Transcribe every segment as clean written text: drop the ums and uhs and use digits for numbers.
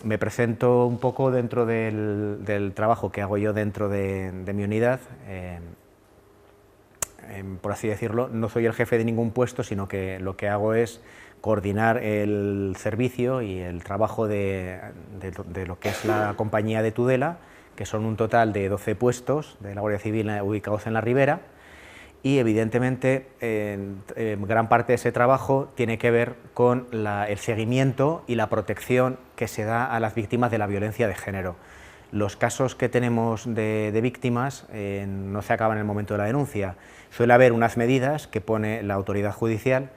me presento un poco dentro del trabajo que hago yo dentro de mi unidad. Por así decirlo, no soy el jefe de ningún puesto, sino que lo que hago es coordinar el servicio y el trabajo de lo que es la compañía de Tudela, que son un total de 12 puestos de la Guardia Civil ubicados en la Ribera, y evidentemente gran parte de ese trabajo tiene que ver con el seguimiento y la protección que se da a las víctimas de la violencia de género. Los casos que tenemos de víctimas no se acaban en el momento de la denuncia. Suele haber unas medidas que pone la autoridad judicial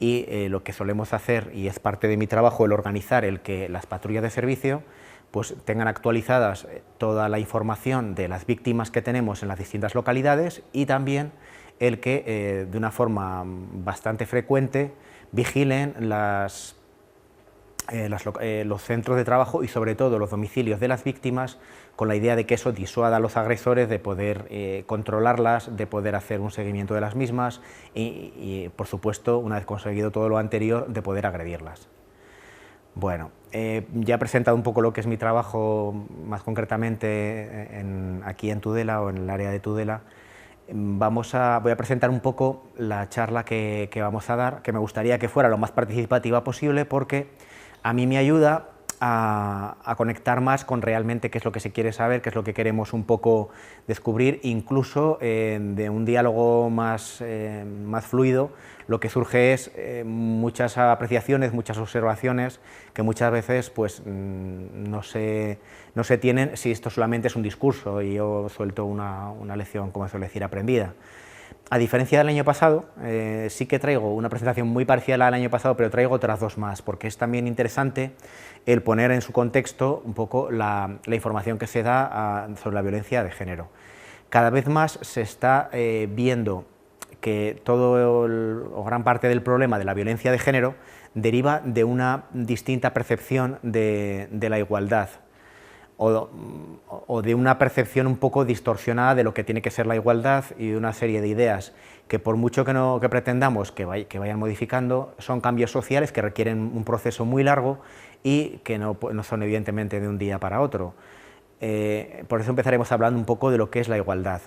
y lo que solemos hacer, y es parte de mi trabajo, el organizar el que las patrullas de servicio pues tengan actualizadas toda la información de las víctimas que tenemos en las distintas localidades, y también el que de una forma bastante frecuente vigilen los centros de trabajo y sobre todo los domicilios de las víctimas, con la idea de que eso disuada a los agresores de poder controlarlas, de poder hacer un seguimiento de las mismas y, por supuesto, una vez conseguido todo lo anterior, de poder agredirlas. Bueno, ya he presentado un poco lo que es mi trabajo, más concretamente aquí en Tudela o en el área de Tudela. Voy a presentar un poco la charla que vamos a dar, que me gustaría que fuera lo más participativa posible, porque a mí me ayuda a conectar más con realmente qué es lo que se quiere saber, qué es lo que queremos un poco descubrir, incluso de un diálogo más fluido. Lo que surge es muchas apreciaciones, muchas observaciones que muchas veces pues, no se tienen si esto solamente es un discurso y yo suelto una lección, como suele decir, aprendida. A diferencia del año pasado, sí que traigo una presentación muy parecida a la del año pasado, pero traigo otras dos más, porque es también interesante el poner en su contexto un poco la información que se da sobre la violencia de género. Cada vez más se está viendo que todo o gran parte del problema de la violencia de género deriva de una distinta percepción de la igualdad, o de una percepción un poco distorsionada de lo que tiene que ser la igualdad, y de una serie de ideas que, por mucho que pretendamos que vayan modificando, son cambios sociales que requieren un proceso muy largo y que no son evidentemente de un día para otro. Por eso empezaremos hablando un poco de lo que es la igualdad.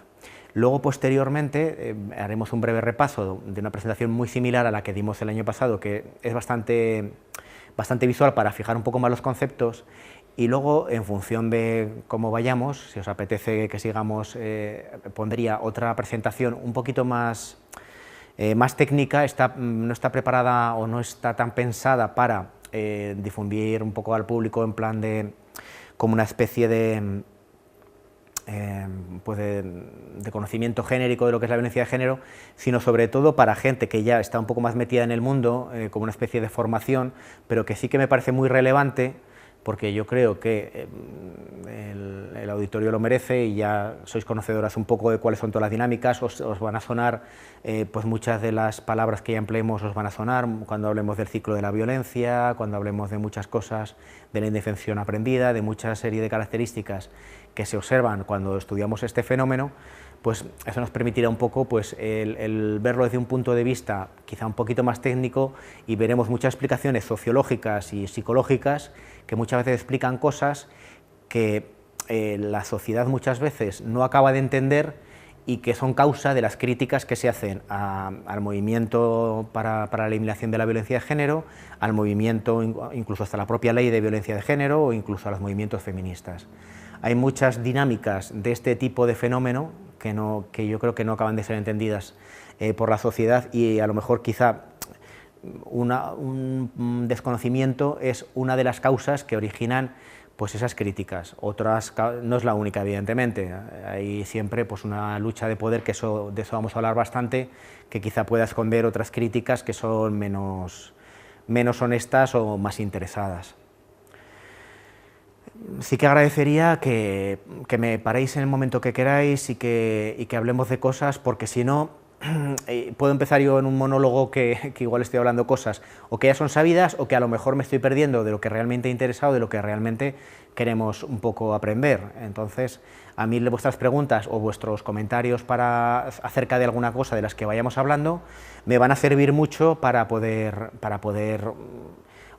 Luego, posteriormente, haremos un breve repaso de una presentación muy similar a la que dimos el año pasado, que es bastante visual para fijar un poco más los conceptos. Y luego, en función de cómo vayamos, si os apetece que sigamos, pondría otra presentación un poquito más técnica. No está preparada o no está tan pensada para difundir un poco al público en plan como una especie de conocimiento genérico de lo que es la violencia de género, sino sobre todo para gente que ya está un poco más metida en el mundo, como una especie de formación, pero que sí que me parece muy relevante, porque yo creo que el auditorio lo merece, y ya sois conocedoras un poco de cuáles son todas las dinámicas. Os van a sonar, pues muchas de las palabras que ya empleemos os van a sonar cuando hablemos del ciclo de la violencia, cuando hablemos de muchas cosas, de la indefensión aprendida, de mucha serie de características que se observan cuando estudiamos este fenómeno. Pues eso nos permitirá un poco pues, el verlo desde un punto de vista quizá un poquito más técnico, y veremos muchas explicaciones sociológicas y psicológicas que muchas veces explican cosas que la sociedad muchas veces no acaba de entender, y que son causa de las críticas que se hacen al movimiento para la eliminación de la violencia de género, al movimiento, incluso hasta la propia ley de violencia de género, o incluso a los movimientos feministas. Hay muchas dinámicas de este tipo de fenómeno que yo creo que no acaban de ser entendidas por la sociedad, y a lo mejor quizá un desconocimiento es una de las causas que originan pues esas críticas. Otras, no es la única, evidentemente, hay siempre pues una lucha de poder, que de eso vamos a hablar bastante, que quizá pueda esconder otras críticas que son menos honestas o más interesadas. Sí que agradecería que me paréis en el momento que queráis y que hablemos de cosas, porque si no, puedo empezar yo en un monólogo que igual estoy hablando cosas o que ya son sabidas, o que a lo mejor me estoy perdiendo de lo que realmente interesa o de lo que realmente queremos un poco aprender. Entonces, a mí vuestras preguntas o vuestros comentarios acerca de alguna cosa de las que vayamos hablando me van a servir mucho para poder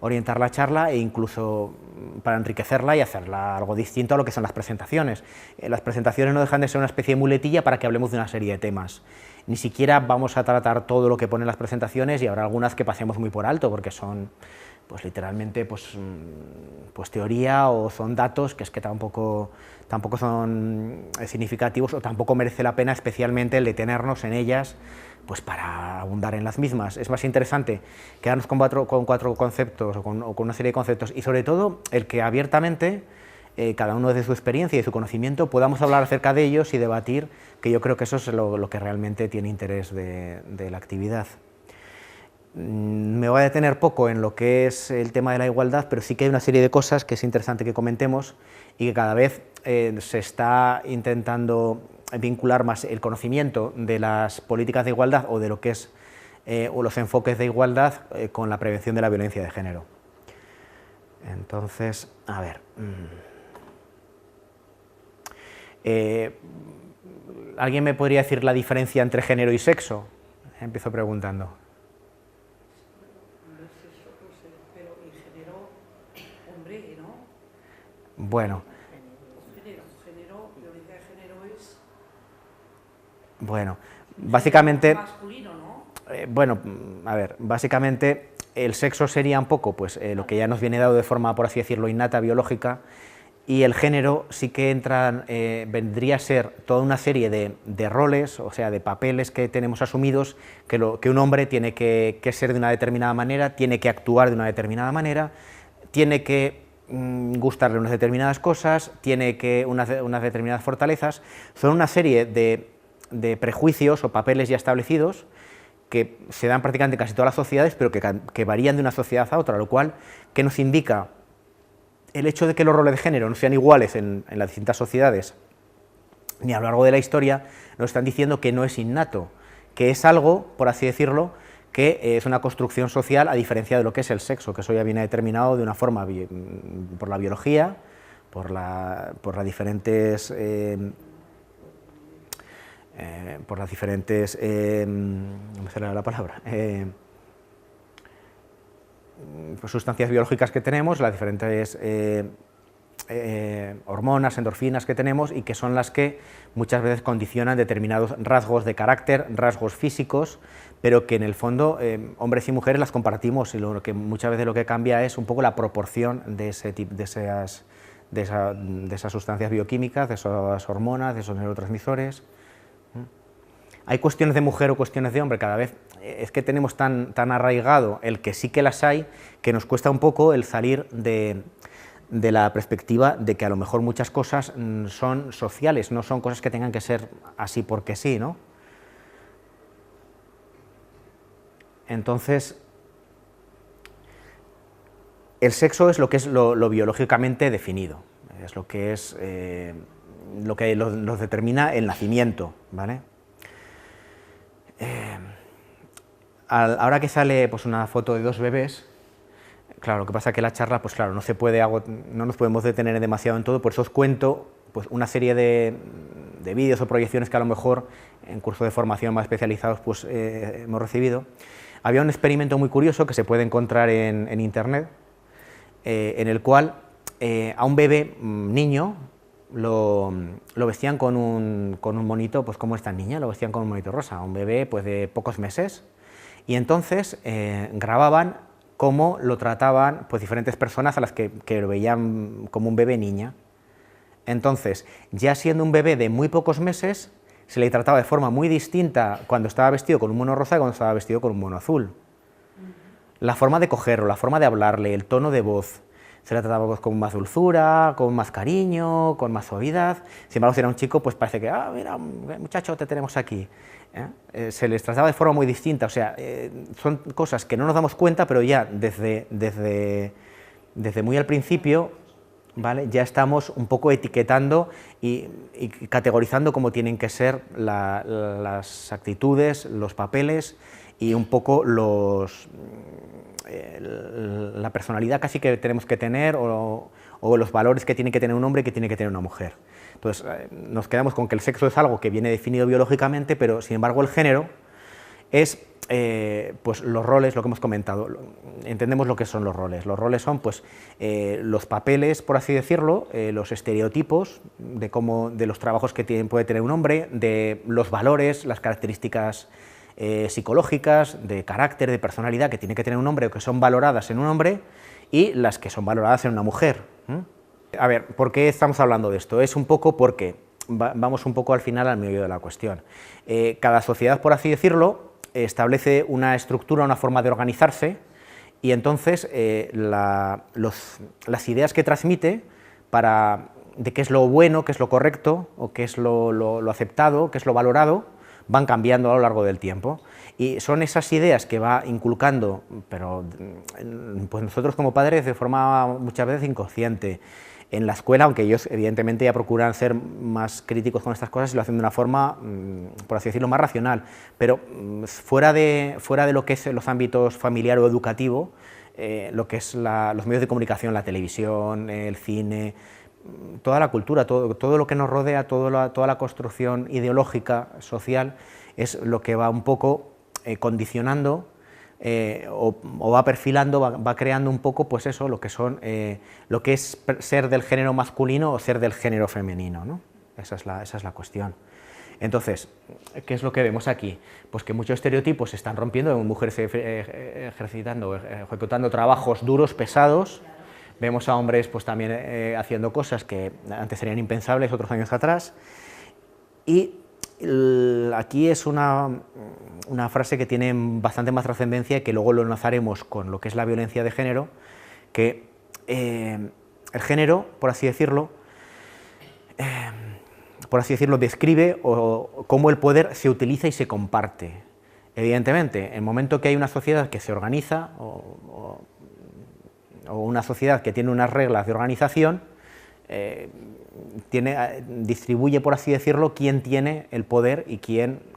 orientar la charla e incluso para enriquecerla y hacerla algo distinto a lo que son las presentaciones. Las presentaciones no dejan de ser una especie de muletilla para que hablemos de una serie de temas. Ni siquiera vamos a tratar todo lo que ponen las presentaciones y habrá algunas que pasemos muy por alto porque son pues literalmente pues teoría o son datos que es que tampoco son significativos o tampoco merece la pena especialmente el detenernos en ellas pues para abundar en las mismas. Es más interesante quedarnos con cuatro conceptos o con una serie de conceptos y sobre todo el que abiertamente cada uno desde su experiencia y su conocimiento podamos hablar acerca de ellos y debatir, que yo creo que eso es lo que realmente tiene interés de la actividad. Me voy a detener poco en lo que es el tema de la igualdad, pero sí que hay una serie de cosas que es interesante que comentemos y que cada vez se está intentando vincular más el conocimiento de las políticas de igualdad o de lo que es o los enfoques de igualdad con la prevención de la violencia de género. Entonces, a ver. ¿Alguien me podría decir la diferencia entre género y sexo? Empiezo preguntando. Bueno. Violencia de género es... Bueno, básicamente... masculino, ¿no? Bueno, a ver, básicamente el sexo sería un poco pues, lo que ya nos viene dado de forma, por así decirlo, innata, biológica, y el género sí que vendría a ser toda una serie de roles, o sea, de papeles que tenemos asumidos, que un hombre tiene que ser de una determinada manera, tiene que actuar de una determinada manera, tiene que gustarle unas determinadas cosas, tiene que unas determinadas fortalezas. Son una serie de prejuicios o papeles ya establecidos que se dan prácticamente en casi todas las sociedades, pero que varían de una sociedad a otra, lo cual que nos indica el hecho de que los roles de género no sean iguales en las distintas sociedades ni a lo largo de la historia, nos están diciendo que no es innato, que es algo, por así decirlo, que es una construcción social a diferencia de lo que es el sexo, que eso ya viene determinado de una forma por la biología, por las diferentes no me sale la palabra, sustancias biológicas que tenemos, las diferentes hormonas, endorfinas que tenemos y que son las que muchas veces condicionan determinados rasgos de carácter, rasgos físicos, pero que en el fondo hombres y mujeres las compartimos y lo que muchas veces lo que cambia es un poco la proporción de esas sustancias bioquímicas, de esas hormonas, de esos neurotransmisores. ¿Hay cuestiones de mujer o cuestiones de hombre? Cada vez es que tenemos tan arraigado el que sí que las hay, que nos cuesta un poco el salir de la perspectiva de que a lo mejor muchas cosas son sociales, no son cosas que tengan que ser así porque sí, ¿no? Entonces, el sexo es lo que es lo biológicamente definido, es lo que es lo que los determina el nacimiento, ¿vale? Ahora que sale pues, una foto de dos bebés, claro, lo que pasa es que la charla, pues claro, no nos podemos detener demasiado en todo, por eso os cuento pues, una serie de vídeos o proyecciones que a lo mejor en cursos de formación más especializados pues, hemos recibido. Había un experimento muy curioso que se puede encontrar en internet, en el cual a un bebé niño lo vestían con un monito, pues como esta niña, lo vestían con un monito rosa, un bebé pues, de pocos meses, y entonces grababan cómo lo trataban pues, diferentes personas a las que lo veían como un bebé niña. Entonces, ya siendo un bebé de muy pocos meses, se le trataba de forma muy distinta cuando estaba vestido con un mono rosa y cuando estaba vestido con un mono azul. La forma de cogerlo, la forma de hablarle, el tono de voz, se le trataba pues, con más dulzura, con más cariño, con más suavidad. Sin embargo, si era un chico, pues parece que, mira, muchacho, te tenemos aquí. Se les trataba de forma muy distinta, o sea, son cosas que no nos damos cuenta, pero ya desde muy al principio, ¿vale? Ya estamos un poco etiquetando y categorizando cómo tienen que ser las actitudes, los papeles y un poco la personalidad casi que tenemos que tener o los valores que tiene que tener un hombre y que tiene que tener una mujer. Entonces nos quedamos con que el sexo es algo que viene definido biológicamente, pero sin embargo el género es pues los roles, lo que hemos comentado, entendemos lo que son los roles. Los roles son pues, los papeles, por así decirlo, los estereotipos de los trabajos que puede tener un hombre, de los valores, las características psicológicas, de carácter, de personalidad que tiene que tener un hombre o que son valoradas en un hombre y las que son valoradas en una mujer. A ver, ¿por qué estamos hablando de esto? Es un poco porque, vamos un poco al final al medio de la cuestión. Cada sociedad, por así decirlo, establece una estructura, una forma de organizarse y entonces las ideas que transmite de qué es lo bueno, qué es lo correcto o qué es lo aceptado, qué es lo valorado, van cambiando a lo largo del tiempo. Y son esas ideas que va inculcando, pero pues nosotros como padres de forma muchas veces inconsciente. En la escuela, aunque ellos evidentemente ya procuran ser más críticos con estas cosas y lo hacen de una forma, por así decirlo, más racional, pero fuera de lo que es los ámbitos familiar o educativo, lo que es los medios de comunicación, la televisión, el cine, toda la cultura, todo lo que nos rodea, toda la construcción ideológica, social, es lo que va un poco condicionando o va perfilando, va creando un poco, pues eso, lo que es ser del género masculino o ser del género femenino, ¿no? Esa es la cuestión. Entonces, ¿qué es lo que vemos aquí? Pues que muchos estereotipos se están rompiendo, mujeres ejecutando trabajos duros, pesados. Vemos a hombres pues también haciendo cosas que antes serían impensables otros años atrás. Y aquí es una frase que tiene bastante más trascendencia y que luego lo enlazaremos con lo que es la violencia de género, que el género, por así decirlo, describe cómo el poder se utiliza y se comparte. Evidentemente, en el momento que hay una sociedad que se organiza o una sociedad que tiene unas reglas de organización, distribuye, por así decirlo, quién tiene el poder y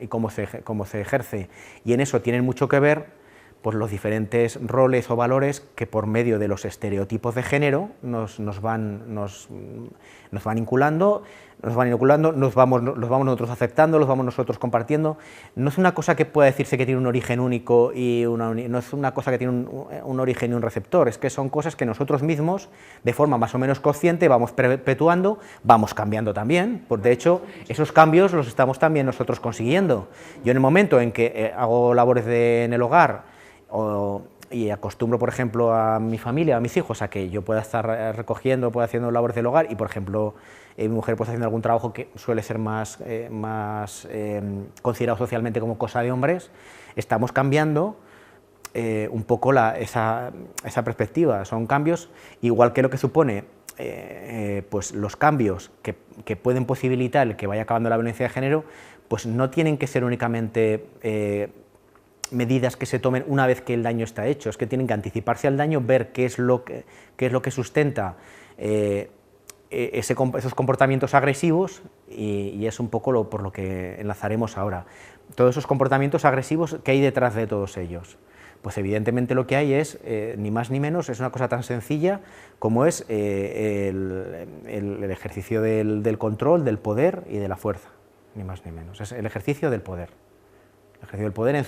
cómo se ejerce. Y en eso tienen mucho que ver pues, los diferentes roles o valores que por medio de los estereotipos de género nos van inoculando, los vamos nosotros aceptando, los vamos nosotros compartiendo. No es una cosa que pueda decirse que tiene un origen único no es una cosa que tiene un origen y un receptor, es que son cosas que nosotros mismos, de forma más o menos consciente, vamos perpetuando, vamos cambiando también. Pues de hecho, esos cambios los estamos también nosotros consiguiendo. Yo en el momento en que hago labores en el hogar y acostumbro, por ejemplo, a mi familia, a mis hijos, a que yo pueda estar recogiendo, pueda haciendo labores del hogar y, por ejemplo, mi mujer pues haciendo algún trabajo que suele ser más considerado socialmente como cosa de hombres, estamos cambiando un poco esa perspectiva. Son cambios, igual que lo que supone pues los cambios que pueden posibilitar el que vaya acabando la violencia de género, pues no tienen que ser únicamente medidas que se tomen una vez que el daño está hecho, es que tienen que anticiparse al daño, ver qué es lo que sustenta esos comportamientos agresivos y es un poco por lo que enlazaremos ahora. Todos esos comportamientos agresivos, ¿qué hay detrás de todos ellos? Pues evidentemente lo que hay es, ni más ni menos, es una cosa tan sencilla como es el ejercicio del control, del poder y de la fuerza, ni más ni menos, es el ejercicio del poder. El ejercicio del poder en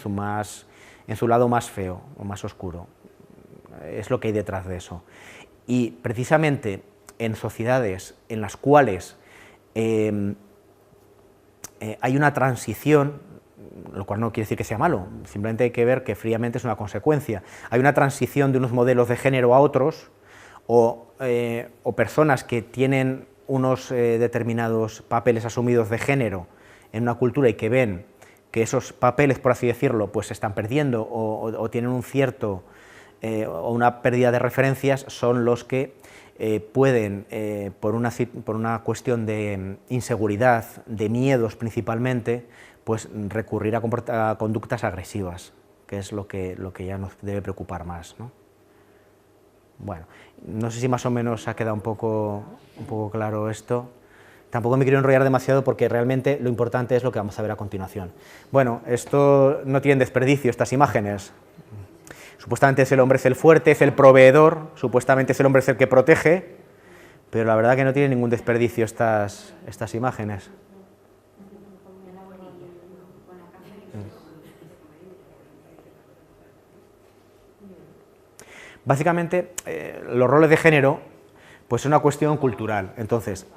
su lado más feo o más oscuro, es lo que hay detrás de eso. Y precisamente en sociedades en las cuales hay una transición, lo cual no quiere decir que sea malo, simplemente hay que ver que fríamente es una consecuencia, hay una transición de unos modelos de género a otros, o personas que tienen unos determinados papeles asumidos de género en una cultura y que ven que esos papeles, por así decirlo, pues se están perdiendo o tienen un cierto o una pérdida de referencias, son los que pueden, por una cuestión de inseguridad, de miedos principalmente, pues recurrir a conductas agresivas, que es lo que ya nos debe preocupar más, ¿no? Bueno, no sé si más o menos ha quedado un poco claro esto. Tampoco me quiero enrollar demasiado porque realmente lo importante es lo que vamos a ver a continuación. Bueno, esto no tiene desperdicio, estas imágenes. Supuestamente el hombre es el fuerte, es el proveedor, supuestamente el hombre es el que protege, pero la verdad que no tiene ningún desperdicio estas imágenes. Básicamente, los roles de género pues es una cuestión cultural. Entonces,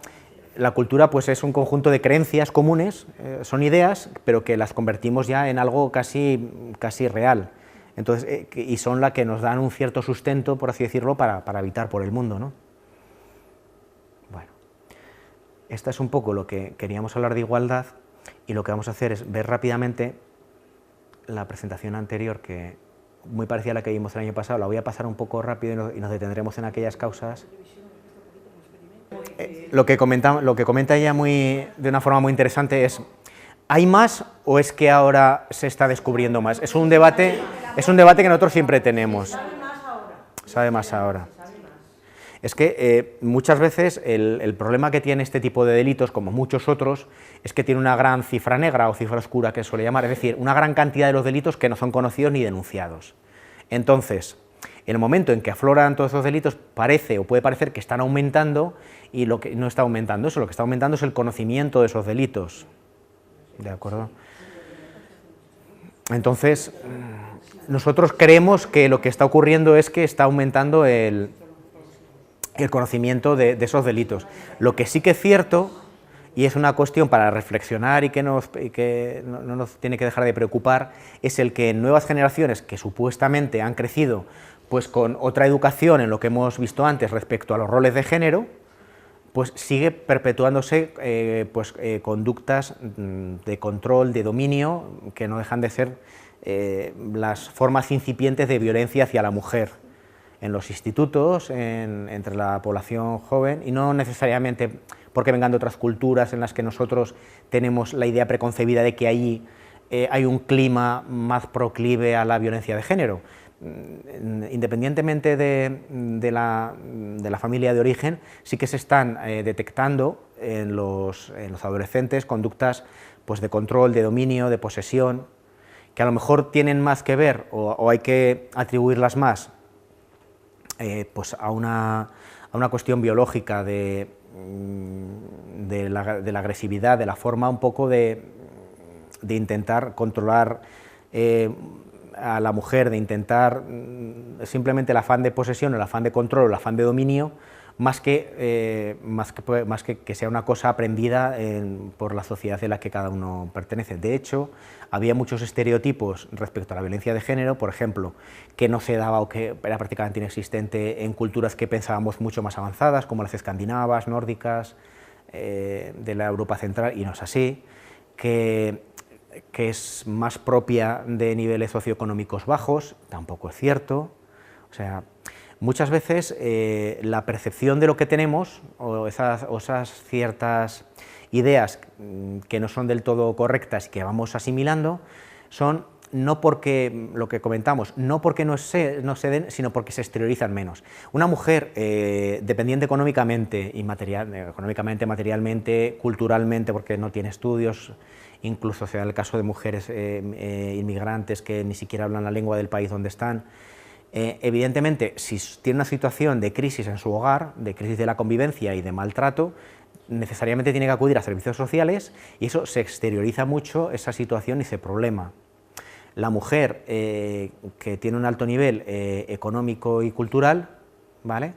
la cultura pues es un conjunto de creencias comunes, son ideas, pero que las convertimos ya en algo casi real. Entonces, y son las que nos dan un cierto sustento, por así decirlo, para habitar por el mundo, ¿no? Bueno, esta es un poco lo que queríamos hablar de igualdad, y lo que vamos a hacer es ver rápidamente la presentación anterior, que muy parecida a la que vimos el año pasado. La voy a pasar un poco rápido y nos detendremos en aquellas causas. Lo que comenta ella de una forma muy interesante es: ¿hay más o es que ahora se está descubriendo más? Es un debate que nosotros siempre tenemos. Sabe más ahora. Es que muchas veces el problema que tiene este tipo de delitos, como muchos otros, es que tiene una gran cifra negra o cifra oscura, que suele llamar, es decir, una gran cantidad de los delitos que no son conocidos ni denunciados. Entonces, en el momento en que afloran todos esos delitos, parece o puede parecer que están aumentando, y lo que no está aumentando eso, lo que está aumentando es el conocimiento de esos delitos. ¿De acuerdo? Entonces, nosotros creemos que lo que está ocurriendo es que está aumentando el conocimiento de esos delitos. Lo que sí que es cierto, y es una cuestión para reflexionar y que no nos tiene que dejar de preocupar, es el que en nuevas generaciones que supuestamente han crecido pues con otra educación en lo que hemos visto antes respecto a los roles de género, pues sigue perpetuándose conductas de control, de dominio, que no dejan de ser las formas incipientes de violencia hacia la mujer en los institutos, entre la población joven, y no necesariamente porque vengan de otras culturas en las que nosotros tenemos la idea preconcebida de que allí hay un clima más proclive a la violencia de género. Independientemente de la familia de origen, sí que se están detectando en los adolescentes conductas pues, de control, de dominio, de posesión, que a lo mejor tienen más que ver, o hay que atribuirlas más pues a una cuestión biológica de la agresividad, de la forma un poco de intentar controlar a la mujer, de intentar simplemente el afán de posesión, el afán de control, el afán de dominio, más que sea una cosa aprendida por la sociedad en la que cada uno pertenece. De hecho, había muchos estereotipos respecto a la violencia de género, por ejemplo, que no se daba o que era prácticamente inexistente en culturas que pensábamos mucho más avanzadas, como las escandinavas, nórdicas, de la Europa central, y no es así, que es más propia de niveles socioeconómicos bajos, tampoco es cierto. O sea, muchas veces la percepción de lo que tenemos, o esas ciertas ideas que no son del todo correctas y que vamos asimilando, son no porque, lo que comentamos, no porque no se den, sino porque se exteriorizan menos. Una mujer dependiente económicamente, materialmente, culturalmente, porque no tiene estudios, incluso sea el caso de mujeres inmigrantes que ni siquiera hablan la lengua del país donde están, evidentemente, si tiene una situación de crisis en su hogar, de crisis de la convivencia y de maltrato, necesariamente tiene que acudir a servicios sociales, y eso se exterioriza mucho, esa situación y ese problema. La mujer que tiene un alto nivel económico y cultural, ¿vale?,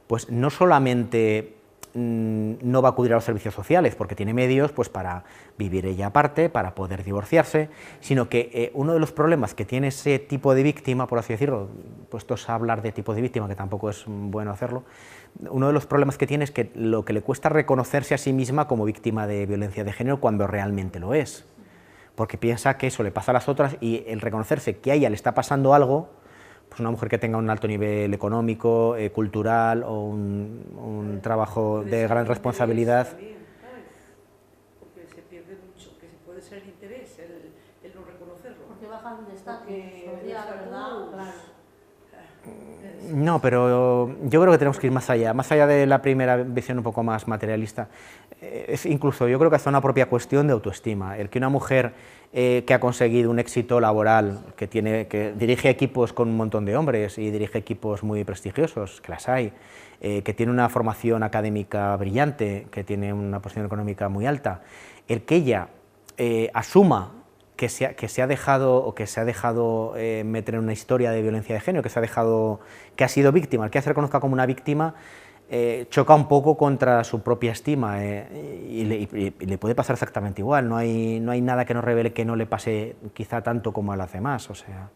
pues no solamente no va a acudir a los servicios sociales porque tiene medios pues, para vivir ella aparte, para poder divorciarse, sino que uno de los problemas que tiene ese tipo de víctima, por así decirlo, puestos a hablar de tipo de víctima, que tampoco es bueno hacerlo, uno de los problemas que tiene es que lo que le cuesta reconocerse a sí misma como víctima de violencia de género cuando realmente lo es, porque piensa que eso le pasa a las otras, y el reconocerse que a ella le está pasando algo, pues una mujer que tenga un alto nivel económico, cultural, o un trabajo de gran responsabilidad. Porque se pierde mucho, que se puede ser el interés, el no reconocerlo. Porque bajan de estatus social, ¿verdad? Claro. No, pero yo creo que tenemos que ir más allá de la primera visión un poco más materialista. Es incluso, yo creo que es una propia cuestión de autoestima, el que una mujer que ha conseguido un éxito laboral, que dirige equipos con un montón de hombres y dirige equipos muy prestigiosos, que las hay, que tiene una formación académica brillante, que tiene una posición económica muy alta, el que ella asuma que se ha dejado meter en una historia de violencia de género, que ha sido víctima, el que se reconozca como una víctima, choca un poco contra su propia estima, y le puede pasar exactamente igual. No hay nada que nos revele que no le pase quizá tanto como a las demás, o sea.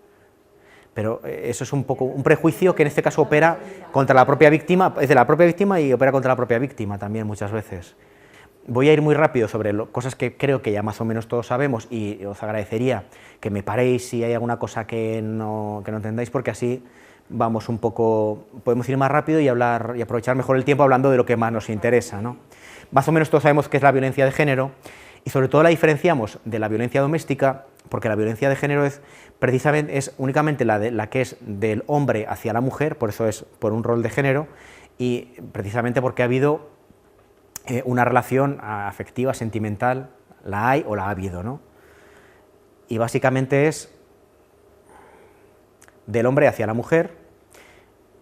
Pero eso es un poco un prejuicio que en este caso opera contra la propia víctima, es de la propia víctima y opera contra la propia víctima también muchas veces. Voy a ir muy rápido sobre cosas que creo que ya más o menos todos sabemos, y os agradecería que me paréis si hay alguna cosa que no entendáis, porque así vamos un poco, podemos ir más rápido y hablar y aprovechar mejor el tiempo hablando de lo que más nos interesa, ¿no? Más o menos todos sabemos qué es la violencia de género, y sobre todo la diferenciamos de la violencia doméstica, porque la violencia de género es únicamente la que es del hombre hacia la mujer, por eso es por un rol de género, y precisamente porque ha habido una relación afectiva, sentimental, la hay o la ha habido, ¿no? Y básicamente es del hombre hacia la mujer.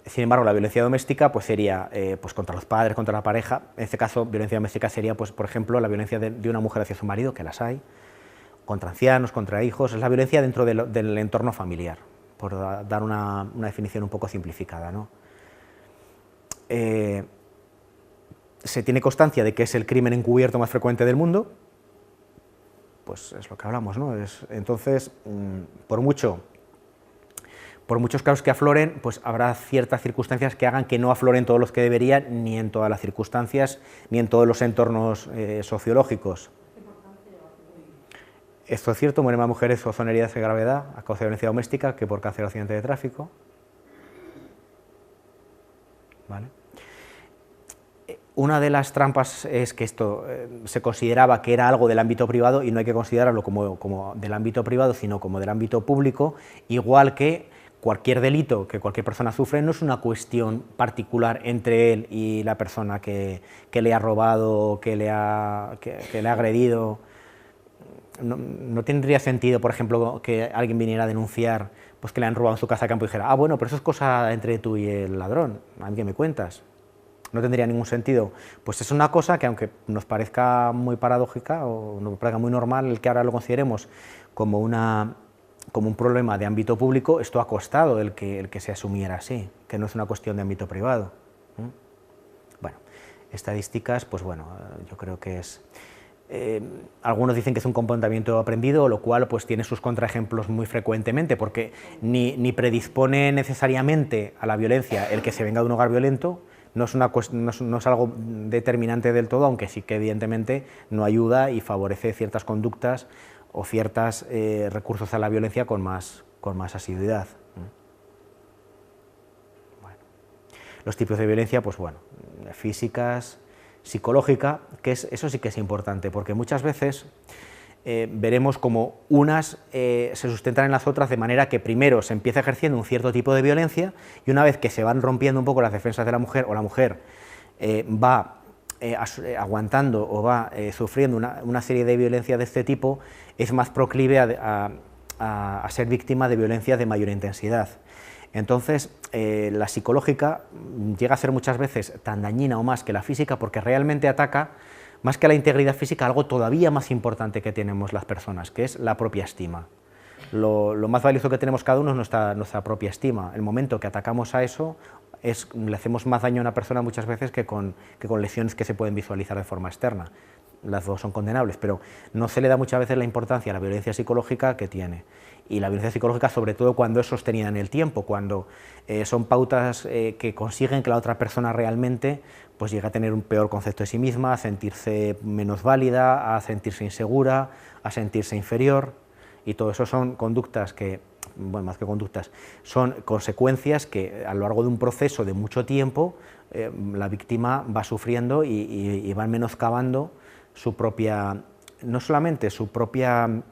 Sin embargo, la violencia doméstica pues sería pues contra los padres, contra la pareja. En este caso, violencia doméstica sería, pues, por ejemplo, la violencia de una mujer hacia su marido, que las hay, contra ancianos, contra hijos. Es la violencia dentro del entorno familiar, por dar una definición un poco simplificada, ¿no? Se tiene constancia de que es el crimen encubierto más frecuente del mundo, pues es lo que hablamos, ¿no? Entonces, por muchos casos que afloren, pues habrá ciertas circunstancias que hagan que no afloren todos los que deberían, ni en todas las circunstancias, ni en todos los entornos sociológicos. Esto es cierto, mueren más mujeres por zona heridas de gravedad a causa de violencia doméstica que por cáncer o accidente de tráfico. ¿Vale? Una de las trampas es que esto se consideraba que era algo del ámbito privado, y no hay que considerarlo como del ámbito privado, sino como del ámbito público, igual que cualquier delito que cualquier persona sufre no es una cuestión particular entre él y la persona que le ha robado, que le ha agredido. No tendría sentido, por ejemplo, que alguien viniera a denunciar pues que le han robado en su casa de campo y dijera, bueno, pero eso es cosa entre tú y el ladrón, ¿a mí qué me cuentas? No tendría ningún sentido. Pues es una cosa que, aunque nos parezca muy paradójica o nos parezca muy normal el que ahora lo consideremos como un problema de ámbito público, esto ha costado el que se asumiera así, que no es una cuestión de ámbito privado. Bueno, estadísticas, pues bueno, yo creo que es... algunos dicen que es un comportamiento aprendido, lo cual pues tiene sus contraejemplos muy frecuentemente, porque ni predispone necesariamente a la violencia el que se venga de un hogar violento. No es algo determinante del todo, aunque sí que evidentemente no ayuda y favorece ciertas conductas o ciertos recursos a la violencia con más asiduidad. Bueno. Los tipos de violencia, pues bueno, físicas, psicológica, eso sí que es importante, porque muchas veces veremos como unas se sustentan en las otras, de manera que primero se empieza ejerciendo un cierto tipo de violencia, y una vez que se van rompiendo un poco las defensas de la mujer, o la mujer va aguantando o va sufriendo una serie de violencias de este tipo, es más proclive a ser víctima de violencia de mayor intensidad. Entonces, la psicológica llega a ser muchas veces tan dañina o más que la física, porque realmente ataca, más que a la integridad física, algo todavía más importante que tenemos las personas, que es la propia estima. Lo más valioso que tenemos cada uno es nuestra propia estima. El momento que atacamos a eso, le hacemos más daño a una persona muchas veces que con lesiones que se pueden visualizar de forma externa. Las dos son condenables, pero no se le da muchas veces la importancia a la violencia psicológica que tiene. Y la violencia psicológica, sobre todo cuando es sostenida en el tiempo, cuando son pautas que consiguen que la otra persona realmente pues llegue a tener un peor concepto de sí misma, a sentirse menos válida, a sentirse insegura, a sentirse inferior, y todo eso son conductas que, bueno, más que conductas, son consecuencias que a lo largo de un proceso de mucho tiempo la víctima va sufriendo y va menoscabando su propia, no solamente su propia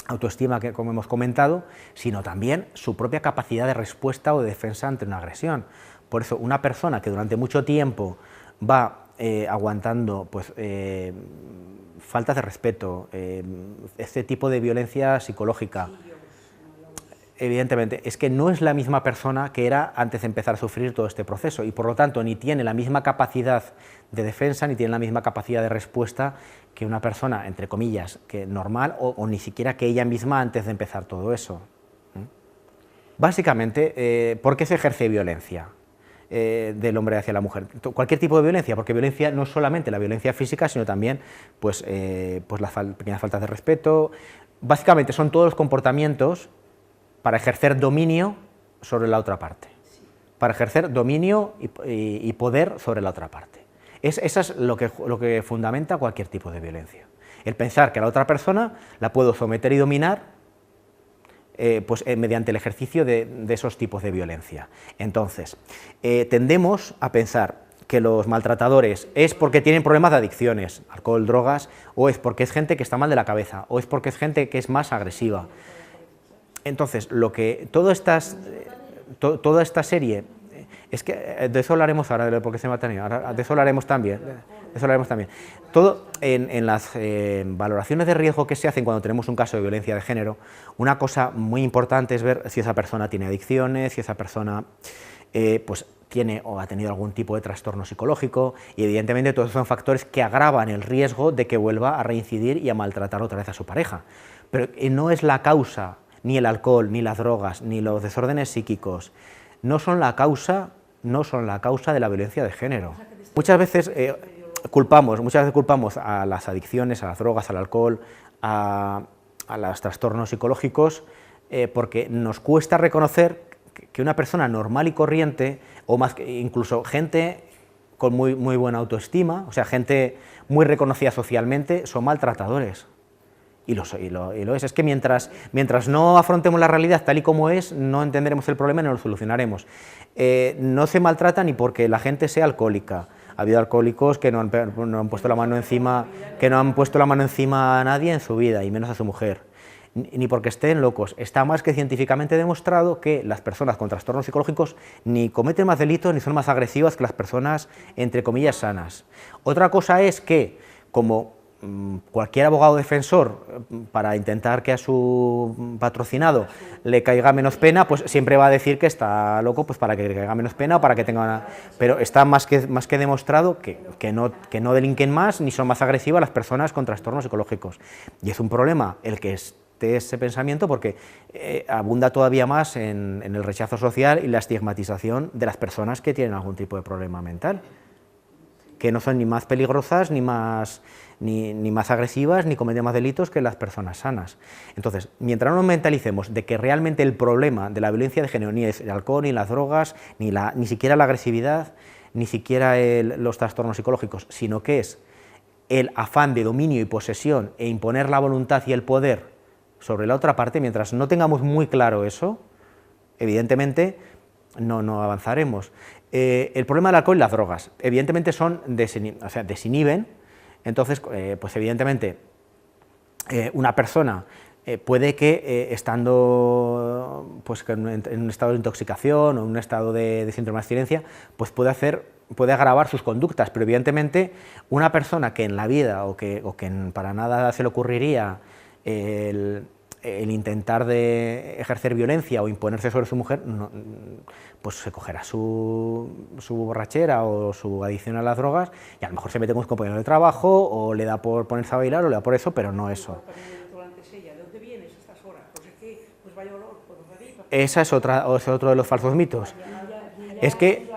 autoestima, que como hemos comentado, sino también su propia capacidad de respuesta o de defensa ante una agresión. Por eso, una persona que durante mucho tiempo va aguantando pues, faltas de respeto, este tipo de violencia psicológica, evidentemente, es que no es la misma persona que era antes de empezar a sufrir todo este proceso y por lo tanto ni tiene la misma capacidad de defensa ni tiene la misma capacidad de respuesta que una persona, entre comillas, que normal o ni siquiera que ella misma antes de empezar todo eso. Básicamente, ¿por qué se ejerce violencia del hombre hacia la mujer? Cualquier tipo de violencia, porque violencia no es solamente la violencia física, sino también pues las pequeñas faltas de respeto. Básicamente son todos los comportamientos para ejercer dominio sobre la otra parte, para ejercer dominio y poder sobre la otra parte. Eso es lo que fundamenta cualquier tipo de violencia. El pensar que a la otra persona la puedo someter y dominar mediante el ejercicio de esos tipos de violencia. Entonces, tendemos a pensar que los maltratadores es porque tienen problemas de adicciones, alcohol, drogas, o es porque es gente que está mal de la cabeza, o es porque es gente que es más agresiva. Entonces, toda esta serie, es que de eso hablaremos ahora, de por qué se matan, de eso hablaremos también. Todo en las valoraciones de riesgo que se hacen cuando tenemos un caso de violencia de género, una cosa muy importante es ver si esa persona tiene adicciones, si esa persona pues tiene o ha tenido algún tipo de trastorno psicológico, y evidentemente todos son factores que agravan el riesgo de que vuelva a reincidir y a maltratar otra vez a su pareja. Pero no es la causa, ni el alcohol, ni las drogas, ni los desórdenes psíquicos, no son la causa de la violencia de género. Muchas veces culpamos a las adicciones, a las drogas, al alcohol, a los trastornos psicológicos, porque nos cuesta reconocer que una persona normal y corriente, o más que incluso gente con muy buena autoestima, o sea, gente muy reconocida socialmente, son maltratadores. Y lo es. Es que mientras no afrontemos la realidad tal y como es, no entenderemos el problema y no lo solucionaremos. No se maltrata ni porque la gente sea alcohólica. Ha habido alcohólicos que no han puesto la mano encima, a nadie en su vida, y menos a su mujer. Ni porque estén locos. Está más que científicamente demostrado que las personas con trastornos psicológicos ni cometen más delitos ni son más agresivas que las personas, entre comillas, sanas. Otra cosa es que, como cualquier abogado defensor, para intentar que a su patrocinado le caiga menos pena, pues siempre va a decir que está loco, pues para que le caiga menos pena o para que tenga una... Pero está más que demostrado que no delinquen más ni son más agresivas las personas con trastornos psicológicos. Y es un problema el que esté ese pensamiento, porque abunda todavía más en el rechazo social y la estigmatización de las personas que tienen algún tipo de problema mental, que no son ni más peligrosas, ni más agresivas, ni cometen más delitos que las personas sanas. Entonces, mientras no nos mentalicemos de que realmente el problema de la violencia de género ni es el alcohol, ni las drogas, ni siquiera la agresividad, ni siquiera los trastornos psicológicos, sino que es el afán de dominio y posesión e imponer la voluntad y el poder sobre la otra parte, mientras no tengamos muy claro eso, evidentemente no avanzaremos. El problema del alcohol y las drogas, evidentemente desinhiben. Entonces, pues evidentemente, una persona puede que estando pues, en un estado de intoxicación o en un estado de síndrome de abstinencia, pues puede agravar sus conductas, pero evidentemente una persona que en la vida o que para nada se le ocurriría el intentar de ejercer violencia o imponerse sobre su mujer, pues se cogerá su borrachera o su adicción a las drogas y a lo mejor se mete con un compañero de trabajo o le da por ponerse a bailar o le da por eso, pero no eso. ¿De dónde vienes a estas horas? Pues es que, pues vaya olor, pues arriba. Esa es otro de los falsos mitos. Es que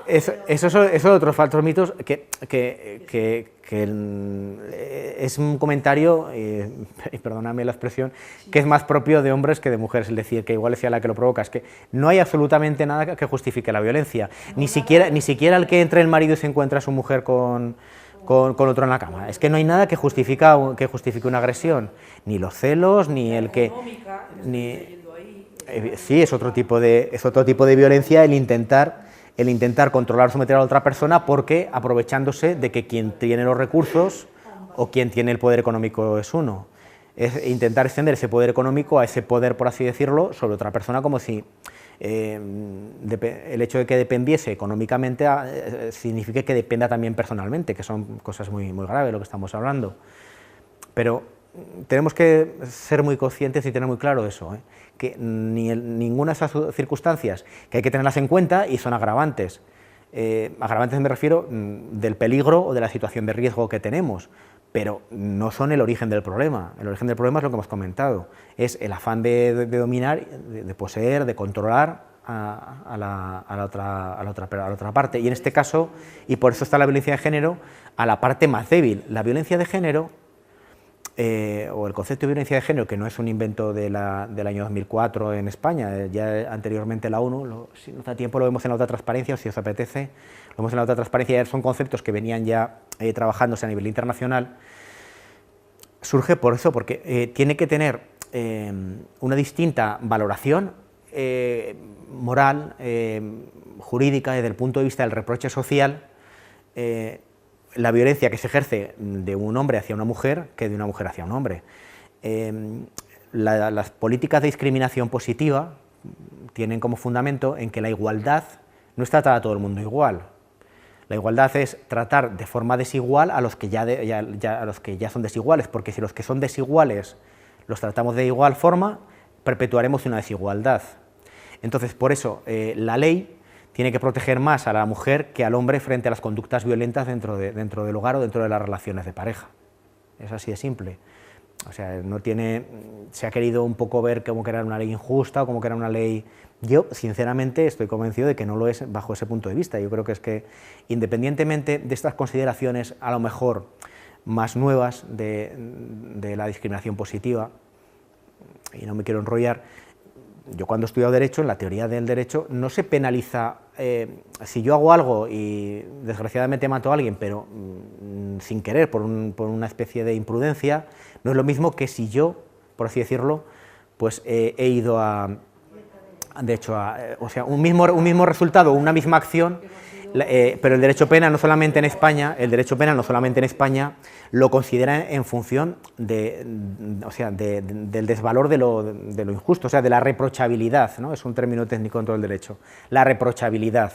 eso son otros falsos mitos que es un comentario, y perdóname la expresión, que es más propio de hombres que de mujeres, es decir, que igual sea la que lo provoca. Es que no hay absolutamente nada que justifique la violencia, ni siquiera el que entre el marido y se encuentra a su mujer con otro en la cama. Es que no hay nada que justifique una agresión, ni los celos, ni el que... Sí, es otro tipo de violencia el intentar controlar o someter a la otra persona, porque aprovechándose de que quien tiene los recursos o quien tiene el poder económico es uno. Es intentar extender ese poder económico a ese poder, por así decirlo, sobre otra persona, como si el hecho de que dependiese económicamente signifique que dependa también personalmente, que son cosas muy, muy graves lo que estamos hablando. Pero tenemos que ser muy conscientes y tener muy claro eso, que ninguna de esas circunstancias, que hay que tenerlas en cuenta y son agravantes. Agravantes me refiero del peligro o de la situación de riesgo que tenemos, pero no son el origen del problema. El origen del problema es lo que hemos comentado, es el afán de dominar, de poseer, de controlar a la otra parte, y en este caso, y por eso está la violencia de género, a la parte más débil. La violencia de género, o el concepto de violencia de género, que no es un invento del año 2004 en España, ya anteriormente la ONU, si nos da tiempo lo vemos en la otra transparencia, o si os apetece, lo vemos en la otra transparencia, son conceptos que venían ya trabajándose a nivel internacional. Surge por eso, porque tiene que tener una distinta valoración moral, jurídica, desde el punto de vista del reproche social, la violencia que se ejerce de un hombre hacia una mujer que de una mujer hacia un hombre. Las políticas de discriminación positiva tienen como fundamento en que la igualdad no es tratar a todo el mundo igual. La igualdad es tratar de forma desigual a los que ya son desiguales, porque si los que son desiguales los tratamos de igual forma, perpetuaremos una desigualdad. Entonces, por eso, la ley tiene que proteger más a la mujer que al hombre frente a las conductas violentas dentro del hogar o dentro de las relaciones de pareja. Es así de simple. O sea, se ha querido un poco ver como que era una ley injusta o como que era una ley... Yo, sinceramente, estoy convencido de que no lo es bajo ese punto de vista. Yo creo que es que, independientemente de estas consideraciones, a lo mejor más nuevas de la discriminación positiva, y no me quiero enrollar, yo cuando he estudiado Derecho, en la teoría del derecho, no se penaliza, si yo hago algo y desgraciadamente mato a alguien, pero sin querer, por una especie de imprudencia, no es lo mismo que si yo, por así decirlo, pues he ido o sea, un mismo resultado, una misma acción, pero el derecho penal no solamente en España, lo considera en función del desvalor de lo injusto, o sea, de la reprochabilidad, ¿no? Es un término técnico dentro del derecho, la reprochabilidad.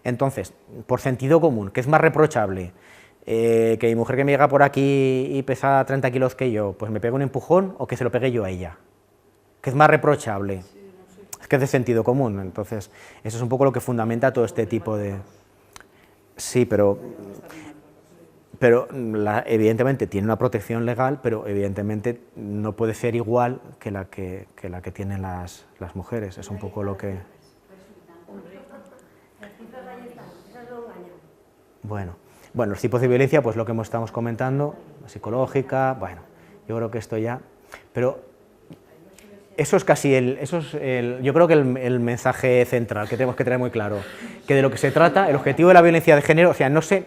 Entonces, por sentido común, ¿qué es más reprochable? Que mi mujer que me llega por aquí y pesa 30 kilos que yo, pues me pegue un empujón, o que se lo pegue yo a ella. ¿Qué es más reprochable? Es que es de sentido común. Entonces, eso es un poco lo que fundamenta todo este tipo de... Sí, pero evidentemente tiene una protección legal, pero evidentemente no puede ser igual que la que tienen las mujeres. Es un poco lo que... Bueno, los tipos de violencia, pues lo que estamos comentando, psicológica, bueno, yo creo que esto ya... Pero eso es casi yo creo que el mensaje central que tenemos que tener muy claro, que de lo que se trata, el objetivo de la violencia de género, o sea, no sé,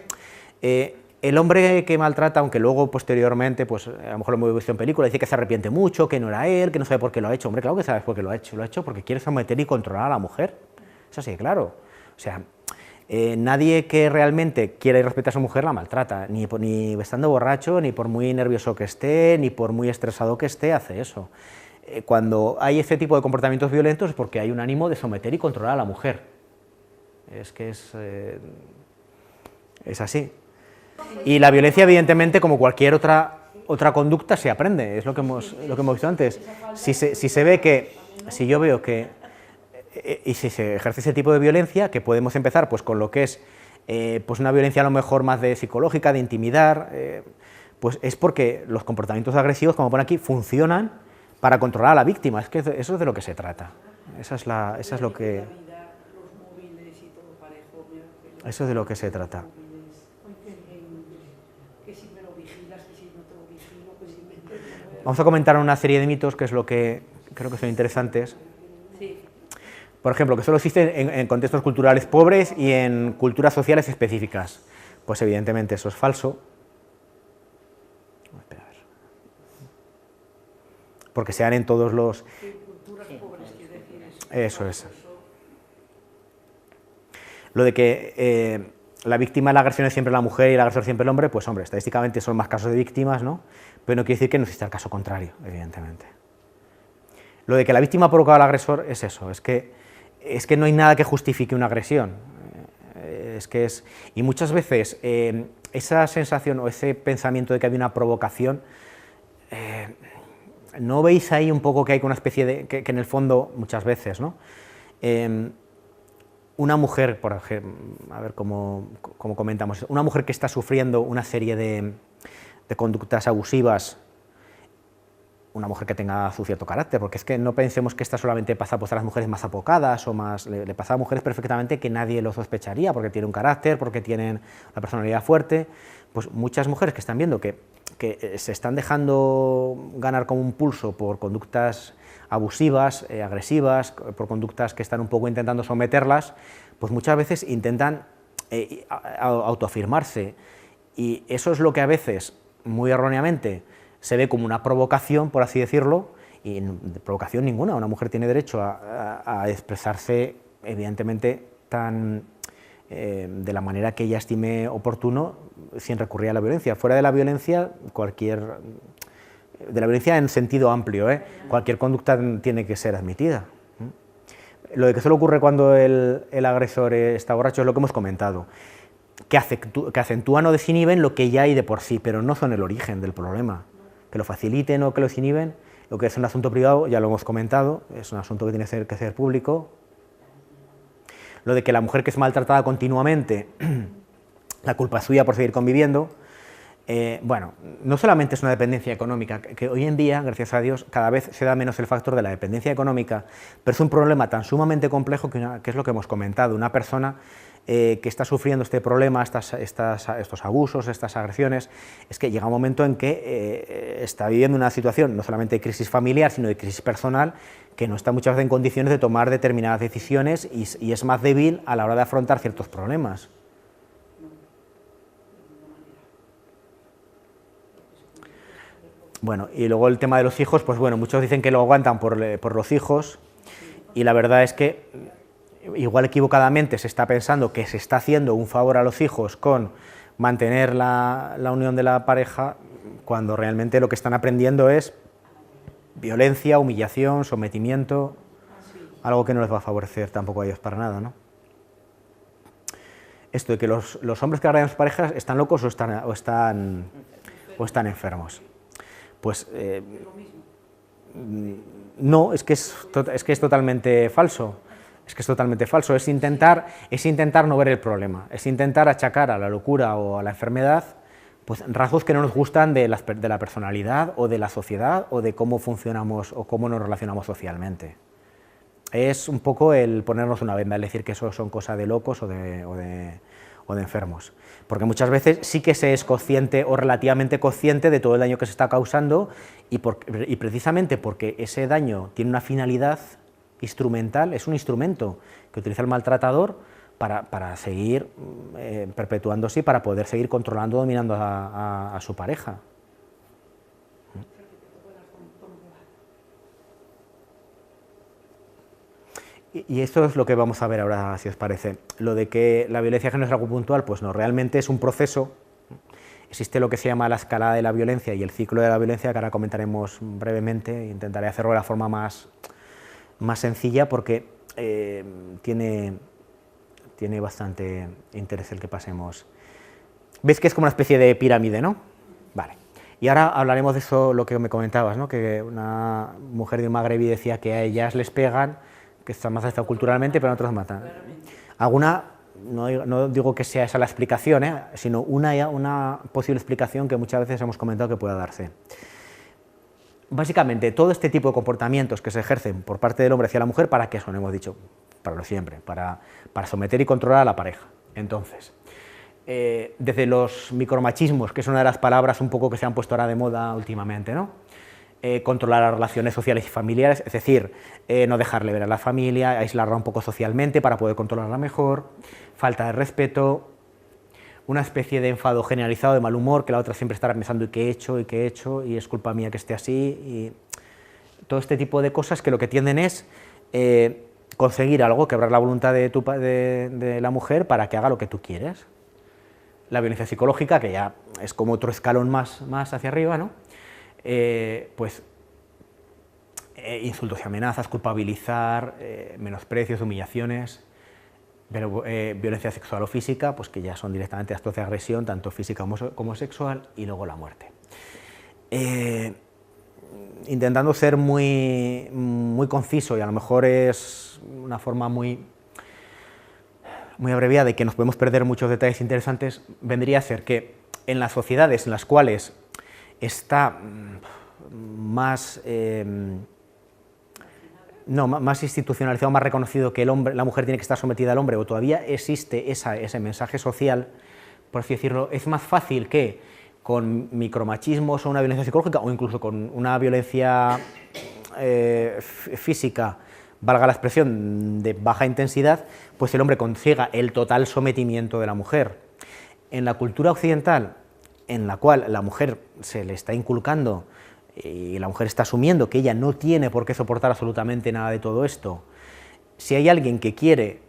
el hombre que maltrata, aunque luego posteriormente, pues a lo mejor lo hemos visto en películas, dice que se arrepiente mucho, que no era él, que no sabe por qué lo ha hecho. Hombre, claro que sabes por qué lo ha hecho porque quiere someter y controlar a la mujer, es así, claro. O sea, nadie que realmente quiera y respete a su mujer la maltrata, ni estando borracho, ni por muy nervioso que esté, ni por muy estresado que esté, hace eso. Cuando hay este tipo de comportamientos violentos es porque hay un ánimo de someter y controlar a la mujer. Es que es así. Y la violencia, evidentemente, como cualquier otra conducta, se aprende, es lo que hemos visto antes. Si yo veo que, y si se ejerce ese tipo de violencia, que podemos empezar pues con lo que es pues una violencia a lo mejor más psicológica, de intimidar, pues es porque los comportamientos agresivos, como pone aquí, funcionan para controlar a la víctima. Es que eso es de lo que se trata. Eso es lo que... Eso es de lo que se trata. Vamos a comentar una serie de mitos, que es lo que creo que son interesantes. Por ejemplo, que solo existen en contextos culturales pobres y en culturas sociales específicas. Pues evidentemente eso es falso. Porque se dan en todos los... Culturas pobres, quiere decir eso. Eso es. Lo de que la víctima de la agresión es siempre la mujer y el agresor siempre el hombre, pues hombre, estadísticamente son más casos de víctimas, ¿no? Pero no quiere decir que no exista el caso contrario, evidentemente. Lo de que la víctima ha provocado al agresor es eso, es que no hay nada que justifique una agresión. Y muchas veces esa sensación o ese pensamiento de que hay una provocación ¿no veis ahí un poco que hay una especie de, que en el fondo, muchas veces, ¿no? Una mujer, por ejemplo, a ver cómo comentamos, una mujer que está sufriendo una serie de conductas abusivas, una mujer que tenga su cierto carácter, porque es que no pensemos que esta solamente pasa pues, a las mujeres más apocadas o más, le pasa a mujeres perfectamente que nadie lo sospecharía, porque tienen un carácter, porque tienen una personalidad fuerte, pues muchas mujeres que están viendo que se están dejando ganar como un pulso por conductas abusivas, agresivas, por conductas que están un poco intentando someterlas, pues muchas veces intentan autoafirmarse, y eso es lo que a veces, muy erróneamente, se ve como una provocación, por así decirlo, y provocación ninguna. Una mujer tiene derecho a expresarse, evidentemente, de la manera que ella estime oportuno, sin recurrir a la violencia. Fuera de la violencia, de la violencia en sentido amplio, cualquier conducta tiene que ser admitida. Lo de que solo ocurre cuando el agresor está borracho es lo que hemos comentado, que acentúan o desinhiben lo que ya hay de por sí, pero no son el origen del problema. Que lo faciliten o que lo desinhiben, lo que es un asunto privado, ya lo hemos comentado, es un asunto que tiene que ser público. Lo de que la mujer que es maltratada continuamente, la culpa es suya por seguir conviviendo. Bueno, no solamente es una dependencia económica, que hoy en día, gracias a Dios, cada vez se da menos el factor de la dependencia económica, pero es un problema tan sumamente complejo que es lo que hemos comentado. Una persona que está sufriendo este problema, estos abusos, estas agresiones, es que llega un momento en que está viviendo una situación no solamente de crisis familiar, sino de crisis personal, que no está muchas veces en condiciones de tomar determinadas decisiones y es más débil a la hora de afrontar ciertos problemas. Bueno, y luego el tema de los hijos, pues bueno, muchos dicen que lo aguantan por los hijos, y la verdad es que igual equivocadamente se está pensando que se está haciendo un favor a los hijos con mantener la unión de la pareja, cuando realmente lo que están aprendiendo es violencia, humillación, sometimiento, algo que no les va a favorecer tampoco a ellos para nada, ¿no? Esto de que los hombres que agredan a sus parejas están locos o están enfermos. Pues no, es que es totalmente falso. Es que es totalmente falso. Es intentar no ver el problema, es intentar achacar a la locura o a la enfermedad pues rasgos que no nos gustan de la personalidad o de la sociedad o de cómo funcionamos o cómo nos relacionamos socialmente. Es un poco el ponernos una venda, es decir que eso son cosas de locos o de enfermos. Porque muchas veces sí que se es consciente o relativamente consciente de todo el daño que se está causando y precisamente porque ese daño tiene una finalidad instrumental, es un instrumento que utiliza el maltratador para seguir perpetuándose y para poder seguir controlando, dominando a su pareja. Y esto es lo que vamos a ver ahora, si os parece. Lo de que la violencia de género es algo puntual, pues no, realmente es un proceso. Existe lo que se llama la escalada de la violencia y el ciclo de la violencia, que ahora comentaremos brevemente, e intentaré hacerlo de la forma más sencilla, porque tiene bastante interés el que pasemos. ¿Ves que es como una especie de pirámide, no? Vale. Y ahora hablaremos de eso, lo que me comentabas, ¿no? Que una mujer de un magrebí decía que a ellas les pegan, que están más afectados culturalmente, pero a otros matan. Alguna, no digo que sea esa la explicación, sino una posible explicación que muchas veces hemos comentado que pueda darse. Básicamente, todo este tipo de comportamientos que se ejercen por parte del hombre hacia la mujer, ¿para qué son? Hemos dicho, para lo siempre, para someter y controlar a la pareja. Entonces, desde los micromachismos, que es una de las palabras un poco que se han puesto ahora de moda últimamente, ¿no? Controlar las relaciones sociales y familiares, es decir, no dejarle ver a la familia, aislarla un poco socialmente para poder controlarla mejor, falta de respeto, una especie de enfado generalizado, de mal humor, que la otra siempre estará pensando ¿y qué he hecho? Y es culpa mía que esté así, y todo este tipo de cosas que lo que tienden es conseguir algo, quebrar la voluntad de la mujer para que haga lo que tú quieres. La violencia psicológica, que ya es como otro escalón más hacia arriba, ¿no? Insultos y amenazas, culpabilizar, menosprecios, humillaciones, pero, violencia sexual o física, pues que ya son directamente actos de agresión, tanto física como sexual, y luego la muerte. intentando ser muy conciso, y a lo mejor es una forma muy abreviada y que nos podemos perder muchos detalles interesantes, vendría a ser que en las sociedades en las cuales está más institucionalizado, más reconocido que la mujer tiene que estar sometida al hombre, o todavía existe ese mensaje social, por así decirlo, es más fácil que con micromachismos o una violencia psicológica, o incluso con una violencia física, valga la expresión, de baja intensidad, pues el hombre consiga el total sometimiento de la mujer. En la cultura occidental, en la cual la mujer se le está inculcando y la mujer está asumiendo que ella no tiene por qué soportar absolutamente nada de todo esto, si hay alguien que quiere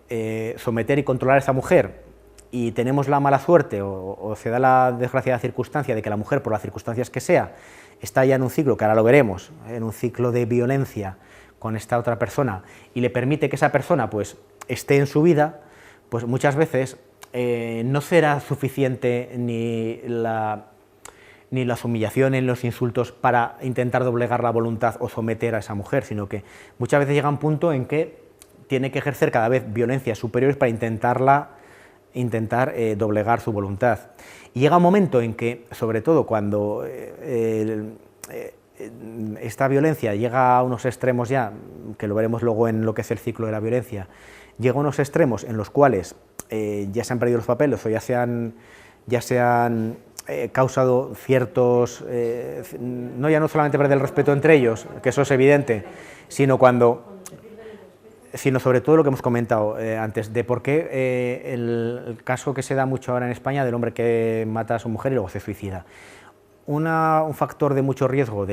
someter y controlar a esa mujer, y tenemos la mala suerte o se da la desgraciada circunstancia de que la mujer, por las circunstancias que sea, está ya en un ciclo, que ahora lo veremos, en un ciclo de violencia con esta otra persona, y le permite que esa persona pues esté en su vida, pues muchas veces no será suficiente ni las humillaciones, ni los insultos para intentar doblegar la voluntad o someter a esa mujer, sino que muchas veces llega un punto en que tiene que ejercer cada vez violencias superiores para intentar doblegar su voluntad. Y llega un momento en que, sobre todo cuando esta violencia llega a unos extremos ya, que lo veremos luego en lo que es el ciclo de la violencia, llega a unos extremos en los cuales ya se han perdido los papeles o ya se han causado ciertos, no solamente perder el respeto entre ellos, que eso es evidente, sino sobre todo lo que hemos comentado antes, de por qué el caso que se da mucho ahora en España del hombre que mata a su mujer y luego se suicida. Un factor de mucho riesgo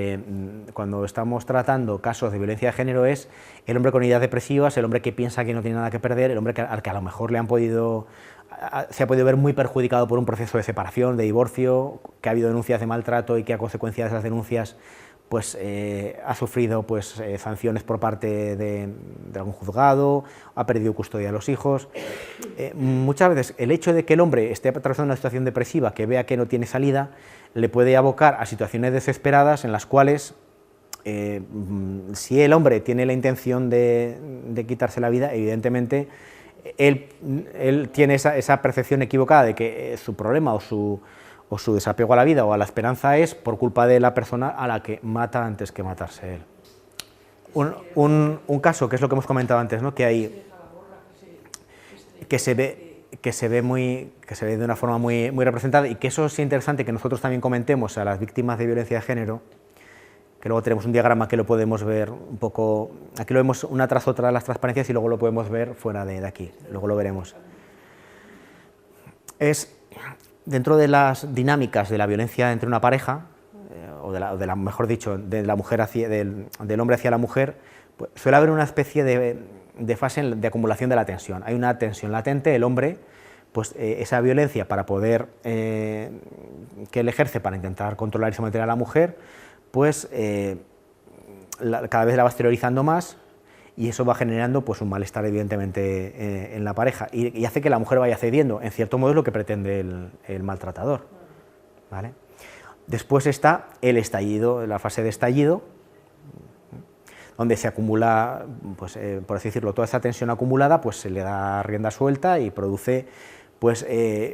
cuando estamos tratando casos de violencia de género es el hombre con ideas depresivas, el hombre que piensa que no tiene nada que perder, el hombre al que a lo mejor se ha podido ver muy perjudicado por un proceso de separación, de divorcio, que ha habido denuncias de maltrato y que a consecuencia de esas denuncias pues ha sufrido pues sanciones por parte de algún juzgado, ha perdido custodia de los hijos. Muchas veces el hecho de que el hombre esté atravesando una situación depresiva, que vea que no tiene salida, le puede abocar a situaciones desesperadas en las cuales si el hombre tiene la intención de quitarse la vida, evidentemente él tiene esa percepción equivocada de que su problema o su desapego a la vida o a la esperanza es por culpa de la persona a la que mata antes que matarse él. Un caso, que es lo que hemos comentado antes, ¿no? que se ve de una forma muy representada, y que eso es interesante que nosotros también comentemos a las víctimas de violencia de género, que luego tenemos un diagrama que lo podemos ver un poco, aquí lo vemos una tras otra las transparencias y luego lo podemos ver fuera de aquí, luego lo veremos. Dentro de las dinámicas de la violencia entre una pareja, mejor dicho, de la mujer del hombre hacia la mujer, pues suele haber una especie de fase de acumulación de la tensión. Hay una tensión latente, el hombre, pues esa violencia para poder, que él ejerce para intentar controlar y someter a la mujer, pues cada vez la va exteriorizando más, y eso va generando pues un malestar evidentemente en la pareja, y hace que la mujer vaya cediendo, en cierto modo es lo que pretende el maltratador, ¿vale? Después está el estallido, la fase de estallido, donde se acumula, pues, por así decirlo, toda esa tensión acumulada, pues se le da rienda suelta y produce pues,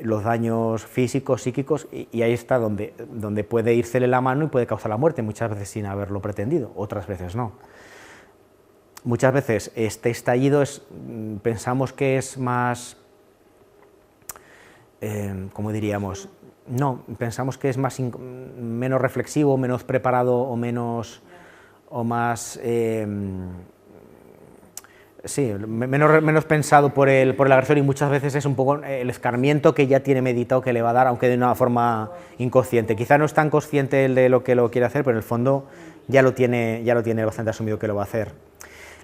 los daños físicos, psíquicos, y ahí está donde puede írsele la mano y puede causar la muerte, muchas veces sin haberlo pretendido, otras veces no. Muchas veces este estallido pensamos que es más, ¿cómo diríamos? No, pensamos que es menos reflexivo, menos preparado o menos pensado por el agresor, y muchas veces es un poco el escarmiento que ya tiene meditado que le va a dar, aunque de una forma inconsciente. Quizá no es tan consciente de lo que lo quiere hacer, pero en el fondo ya lo tiene bastante asumido que lo va a hacer.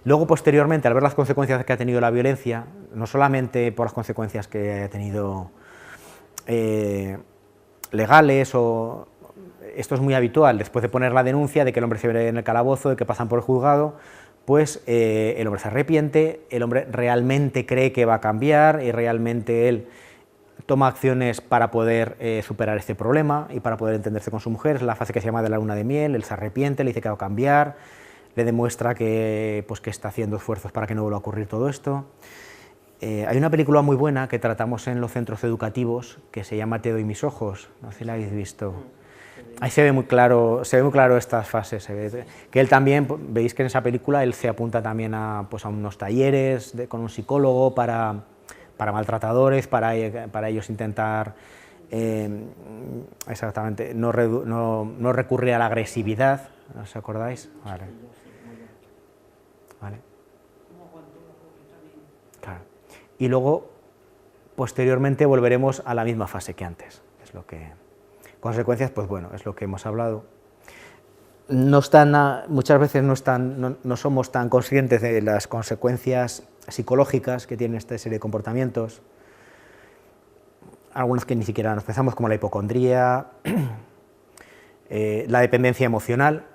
Luego, posteriormente, al ver las consecuencias que ha tenido la violencia, no solamente por las consecuencias que ha tenido legales, esto es muy habitual, después de poner la denuncia de que el hombre se ve en el calabozo, de que pasan por el juzgado, pues el hombre se arrepiente, el hombre realmente cree que va a cambiar y realmente él toma acciones para poder superar este problema y para poder entenderse con su mujer. Es la fase que se llama de la luna de miel. Él se arrepiente, le dice que va a cambiar, le demuestra que, pues, que está haciendo esfuerzos para que no vuelva a ocurrir todo esto. Hay una película muy buena que tratamos en los centros educativos que se llama Te doy mis ojos, no sé si la habéis visto. Ahí se ve muy claro estas fases, se ve que él también, veis que en esa película él se apunta también a, pues, a unos talleres con un psicólogo para maltratadores, para ellos intentar exactamente no recurrir a la agresividad, ¿os acordáis? Vale. Vale. Claro. Y luego, posteriormente, volveremos a la misma fase que antes. Es lo que... Consecuencias, pues bueno, es lo que hemos hablado. Muchas veces no somos tan conscientes de las consecuencias psicológicas que tiene esta serie de comportamientos. Algunos que ni siquiera nos pensamos, como la hipocondría, la dependencia emocional.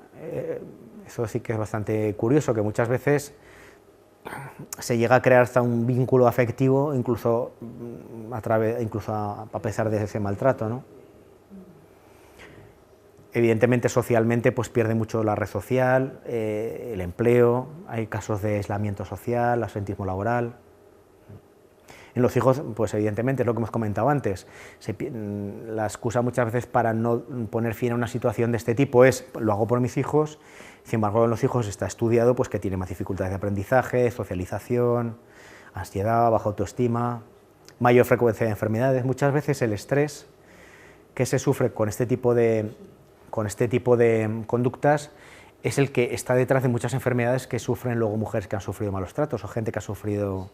Eso sí que es bastante curioso, que muchas veces se llega a crear hasta un vínculo afectivo, incluso a pesar de ese maltrato, ¿no? Evidentemente, socialmente, pues pierde mucho la red social, el empleo, hay casos de aislamiento social, absentismo laboral. En los hijos, pues evidentemente, es lo que hemos comentado antes, la excusa muchas veces para no poner fin a una situación de este tipo es, lo hago por mis hijos. Sin embargo, en los hijos está estudiado pues, que tienen más dificultades de aprendizaje, socialización, ansiedad, baja autoestima, mayor frecuencia de enfermedades. Muchas veces el estrés que se sufre con este tipo de conductas es el que está detrás de muchas enfermedades que sufren luego mujeres que han sufrido malos tratos o gente que ha sufrido...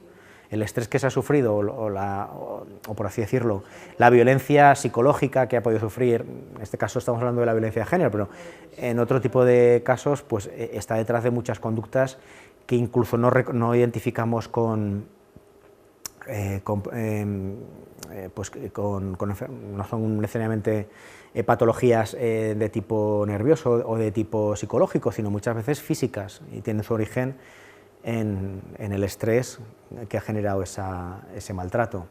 El estrés que se ha sufrido, o por así decirlo, la violencia psicológica que ha podido sufrir, en este caso estamos hablando de la violencia de género, pero en otro tipo de casos pues, está detrás de muchas conductas que incluso no identificamos no son necesariamente patologías de tipo nervioso o de tipo psicológico, sino muchas veces físicas, y tienen su origen en el estrés que ha generado ese maltrato.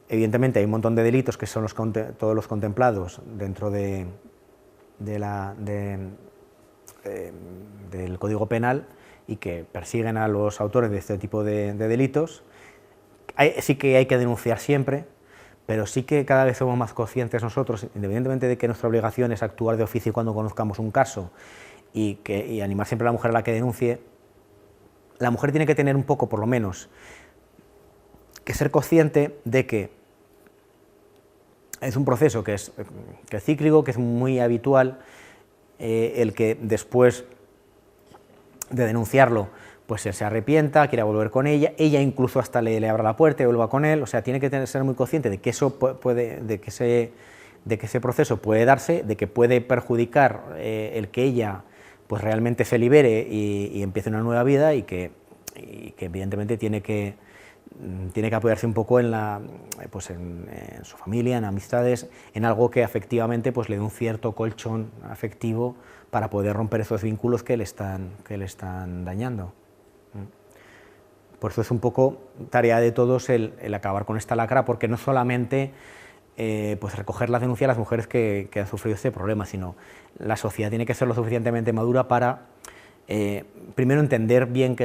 Evidentemente hay un montón de delitos que son todos los contemplados dentro del Código Penal y que persiguen a los autores de este tipo de delitos. Sí que hay que denunciar siempre, pero sí que cada vez somos más conscientes nosotros, independientemente de que nuestra obligación es actuar de oficio cuando conozcamos un caso y animar siempre a la mujer a la que denuncie. La mujer tiene que tener un poco, por lo menos, que ser consciente de que es un proceso que es cíclico, que es muy habitual, el que después de denunciarlo, pues se arrepienta, quiera volver con ella incluso hasta le abra la puerta y vuelva con él. O sea, tiene que ser muy consciente de que eso de que ese proceso puede darse, de que puede perjudicar el que ella pues realmente se libere y empiece una nueva vida y que evidentemente tiene que apoyarse un poco en su familia, en amistades, en algo que afectivamente pues le dé un cierto colchón afectivo para poder romper esos vínculos que le están dañando. Por eso es un poco tarea de todos el acabar con esta lacra, porque no solamente pues recoger la denuncia de las mujeres que han sufrido este problema, sino la sociedad tiene que ser lo suficientemente madura para primero entender bien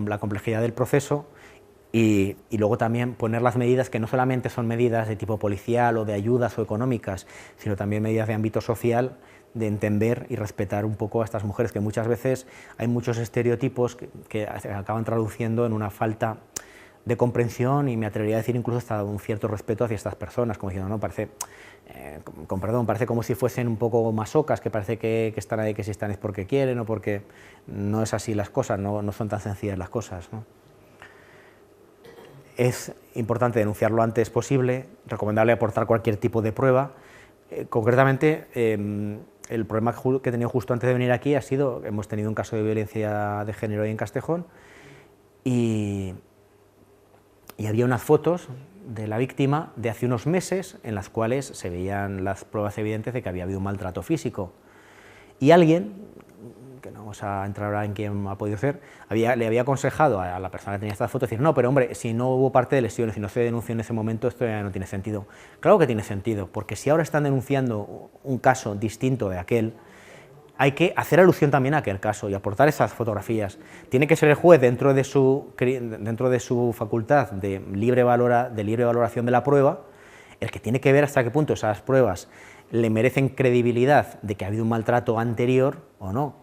la complejidad del proceso y luego también poner las medidas que no solamente son medidas de tipo policial o de ayudas o económicas, sino también medidas de ámbito social, de entender y respetar un poco a estas mujeres, que muchas veces hay muchos estereotipos que acaban traduciendo en una falta de comprensión y me atrevería a decir incluso hasta un cierto respeto hacia estas personas, como diciendo, no, parece, parece como si fuesen un poco masocas, que parece que están ahí, que si están es porque quieren o porque no es así las cosas, no son tan sencillas las cosas, ¿no? Es importante denunciar lo antes posible, recomendable aportar cualquier tipo de prueba. Concretamente, el problema que he tenido justo antes de venir aquí ha sido, hemos tenido un caso de violencia de género ahí en Castejón y había unas fotos de la víctima de hace unos meses en las cuales se veían las pruebas evidentes de que había habido un maltrato físico. Y alguien, que no vamos a entrar ahora en quién ha podido ser, le había aconsejado a la persona que tenía esta foto, decir, no, pero hombre, si no hubo parte de lesiones, si no se denunció en ese momento, esto ya no tiene sentido. Claro que tiene sentido, porque si ahora están denunciando un caso distinto de aquel, hay que hacer alusión también a aquel caso y aportar esas fotografías. Tiene que ser el juez, dentro de su facultad de libre valoración de la prueba, el que tiene que ver hasta qué punto esas pruebas le merecen credibilidad de que ha habido un maltrato anterior o no,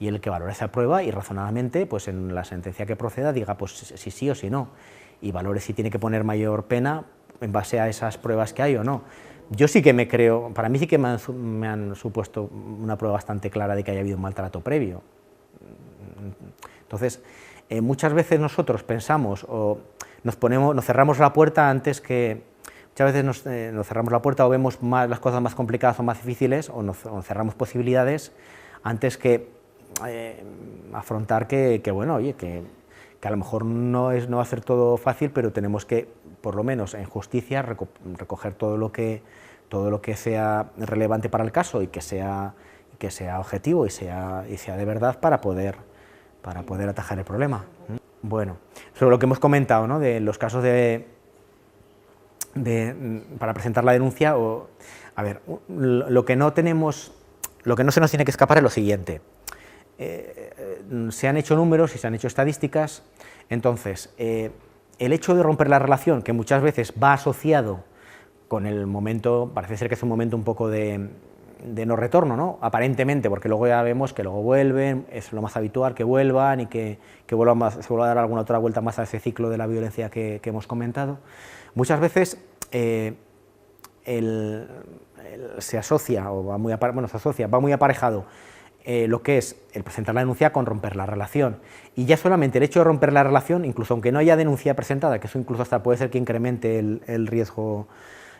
y el que valora esa prueba y razonadamente, pues en la sentencia que proceda, diga pues si sí o si no, y valore si tiene que poner mayor pena en base a esas pruebas que hay o no. Yo sí que me creo, para mí sí que me han supuesto una prueba bastante clara de que haya habido un maltrato previo. Entonces, muchas veces nosotros pensamos o nos cerramos la puerta antes que... Muchas veces nos cerramos la puerta o vemos las cosas más complicadas o más difíciles o cerramos posibilidades antes que afrontar que bueno, oye, que a lo mejor no va a ser todo fácil, pero tenemos que, por lo menos en justicia, recoger todo lo que sea relevante para el caso y que sea objetivo y sea de verdad para poder atajar el problema. Bueno, sobre lo que hemos comentado, ¿no?, de los casos para presentar la denuncia, a ver, lo que no se nos tiene que escapar es lo siguiente. Se han hecho números y se han hecho estadísticas, entonces el hecho de romper la relación, que muchas veces va asociado con el momento, parece ser que es un momento un poco de no retorno, ¿no?, aparentemente, porque luego ya vemos que luego vuelven, es lo más habitual que vuelvan y que se vuelva a dar alguna otra vuelta más a ese ciclo de la violencia que hemos comentado. Muchas veces se asocia, o va muy aparejado lo que es el presentar la denuncia con romper la relación. Y ya solamente el hecho de romper la relación, incluso aunque no haya denuncia presentada, que eso incluso hasta puede ser que incremente el riesgo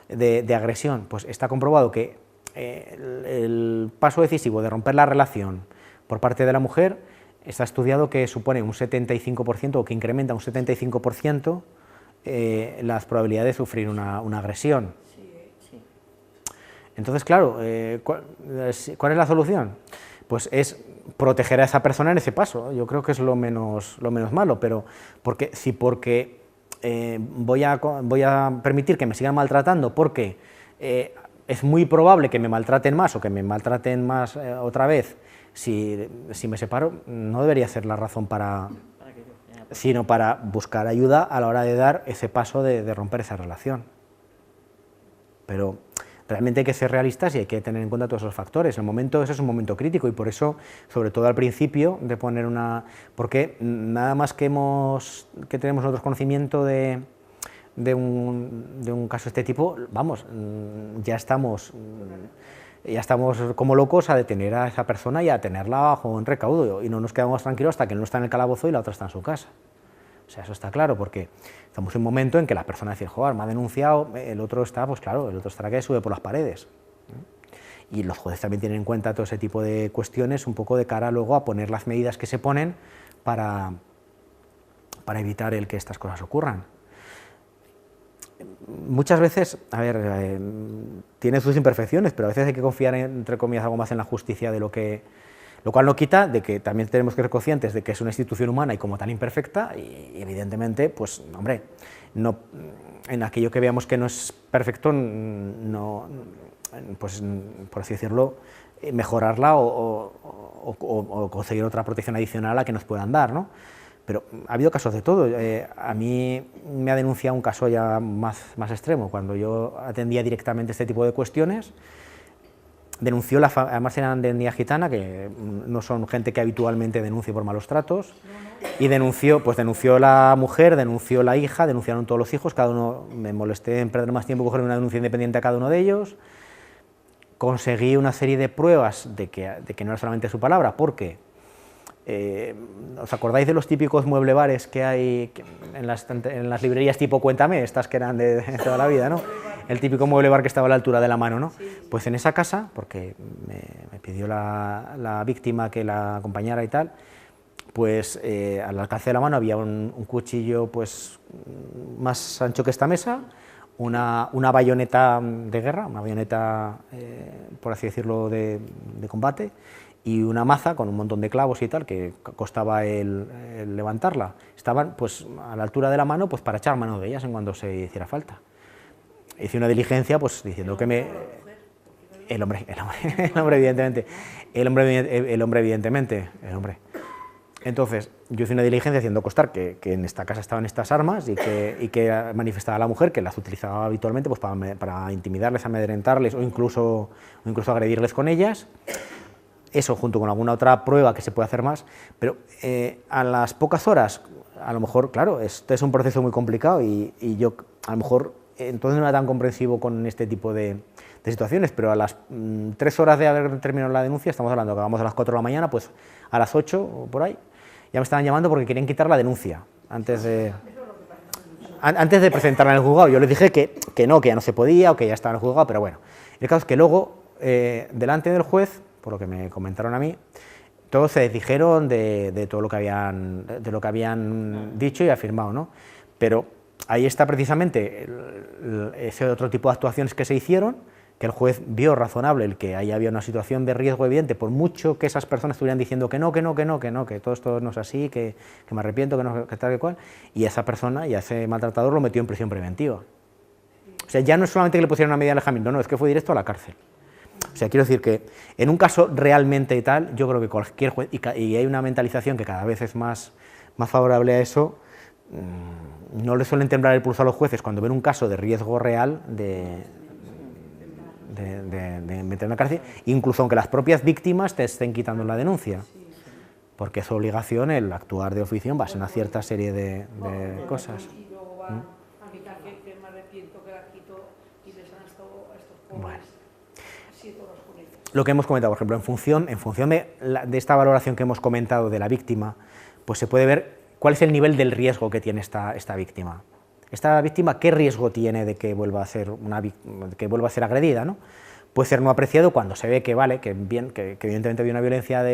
de agresión, pues está comprobado que el paso decisivo de romper la relación por parte de la mujer está estudiado que supone un 75% o que incrementa un 75% las probabilidades de sufrir una agresión. Sí. Entonces, claro, ¿cuál es la solución? Pues es proteger a esa persona en ese paso. Yo creo que es lo menos malo, pero porque voy a permitir que me sigan maltratando porque es muy probable que me maltraten más o que me maltraten más otra vez si me separo, no debería ser la razón sino para buscar ayuda a la hora de dar ese paso de romper esa relación. Pero realmente hay que ser realistas y hay que tener en cuenta todos esos factores. Ese es un momento crítico y por eso, sobre todo al principio, de poner porque nada más que tenemos nosotros conocimiento de un caso de este tipo, vamos, ya estamos como locos a detener a esa persona y a tenerla bajo un recaudo, y no nos quedamos tranquilos hasta que uno está en el calabozo y la otra está en su casa. O sea, eso está claro, porque estamos en un momento en que la persona dice, joder, me ha denunciado, el otro está, pues claro, el otro estará que sube por las paredes. Y los jueces también tienen en cuenta todo ese tipo de cuestiones, un poco de cara luego a poner las medidas que se ponen para evitar el que estas cosas ocurran. Muchas veces, a ver, tiene sus imperfecciones, pero a veces hay que confiar, entre comillas, algo más en la justicia de lo cual no quita de que también tenemos que ser conscientes de que es una institución humana y como tan imperfecta, y evidentemente, pues, hombre, en aquello que veamos que no es perfecto, pues, por así decirlo, mejorarla o conseguir otra protección adicional a la que nos puedan dar, ¿no? Pero ha habido casos de todo. A mí me ha denunciado un caso ya más extremo, cuando yo atendía directamente este tipo de cuestiones. Denunció, además eran de etnia gitana, que no son gente que habitualmente denuncie por malos tratos, y denunció la mujer, denunció la hija, denunciaron todos los hijos, cada uno, me molesté en perder más tiempo coger una denuncia independiente a cada uno de ellos. Conseguí una serie de pruebas de que no era solamente su palabra, porque ¿os acordáis de los típicos mueblebares que hay en las librerías tipo Cuéntame, estas que eran de toda la vida, ¿no? El típico mueblebar que estaba a la altura de la mano, ¿no? Pues en esa casa, porque me pidió la víctima que la acompañara y tal, pues al alcance de la mano había un cuchillo pues más ancho que esta mesa, una bayoneta de guerra, una bayoneta, por así decirlo, de combate, y una maza con un montón de clavos y tal, que costaba el levantarla. Estaban pues a la altura de la mano pues para echar mano de ellas en cuando se hiciera falta. Hice una diligencia pues diciendo que me... El hombre, evidentemente. El hombre, evidentemente. Entonces, yo hice una diligencia haciendo constar que en esta casa estaban estas armas y que manifestaba la mujer que las utilizaba habitualmente pues, para intimidarles, amedrentarles o incluso agredirles con ellas. Eso junto con alguna otra prueba que se puede hacer más, pero a las pocas horas, a lo mejor, claro, este es un proceso muy complicado y yo a lo mejor entonces no era tan comprensivo con este tipo de situaciones, pero a las 3 horas de haber terminado la denuncia, estamos hablando que acabamos a las 4 de la mañana, pues a las 8 o por ahí, ya me estaban llamando porque querían quitar la denuncia antes de presentarla en el juzgado. Yo les dije que no, que ya no se podía o que ya estaba en el juzgado, pero bueno, el caso es que luego, delante del juez, por lo que me comentaron a mí, todos se desdijeron de todo lo que habían dicho y afirmado, ¿no? Pero ahí está precisamente ese otro tipo de actuaciones que se hicieron, que el juez vio razonable el que ahí había una situación de riesgo evidente, por mucho que esas personas estuvieran diciendo que todo esto no es así, que me arrepiento, que tal que cual, y esa persona y a ese maltratador lo metió en prisión preventiva. O sea, ya no es solamente que le pusieron una medida de alejamiento, no, es que fue directo a la cárcel. O sea, quiero decir que en un caso realmente tal, yo creo que cualquier juez, y hay una mentalización que cada vez es más favorable a eso, no le suelen temblar el pulso a los jueces cuando ven un caso de riesgo real de meter en la cárcel, incluso aunque las propias víctimas te estén quitando la denuncia, porque es obligación el actuar de oficio en base a una cierta serie de cosas. Y luego van a quitar que me arrepiento que la quito y les han estado a estos pobres. Bueno. 7 horas con ellos. Lo que hemos comentado, por ejemplo, en función de esta valoración que hemos comentado de la víctima, pues se puede ver cuál es el nivel del riesgo que tiene esta víctima. Esta víctima, ¿qué riesgo tiene de que vuelva a ser agredida, ¿no? Puede ser no apreciado cuando se ve que evidentemente había una violencia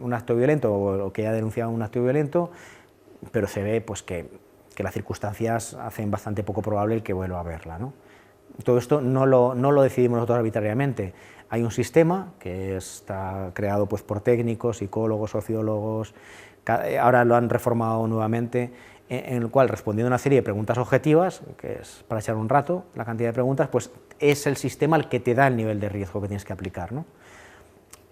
un acto violento o que haya denunciado un acto violento, pero se ve pues que las circunstancias hacen bastante poco probable el que vuelva a verla, ¿no? Todo esto no lo decidimos nosotros arbitrariamente. Hay un sistema que está creado pues, por técnicos, psicólogos, sociólogos, ahora lo han reformado nuevamente, en el cual, respondiendo a una serie de preguntas objetivas, que es para echar un rato, la cantidad de preguntas, pues es el sistema el que te da el nivel de riesgo que tienes que aplicar, ¿no?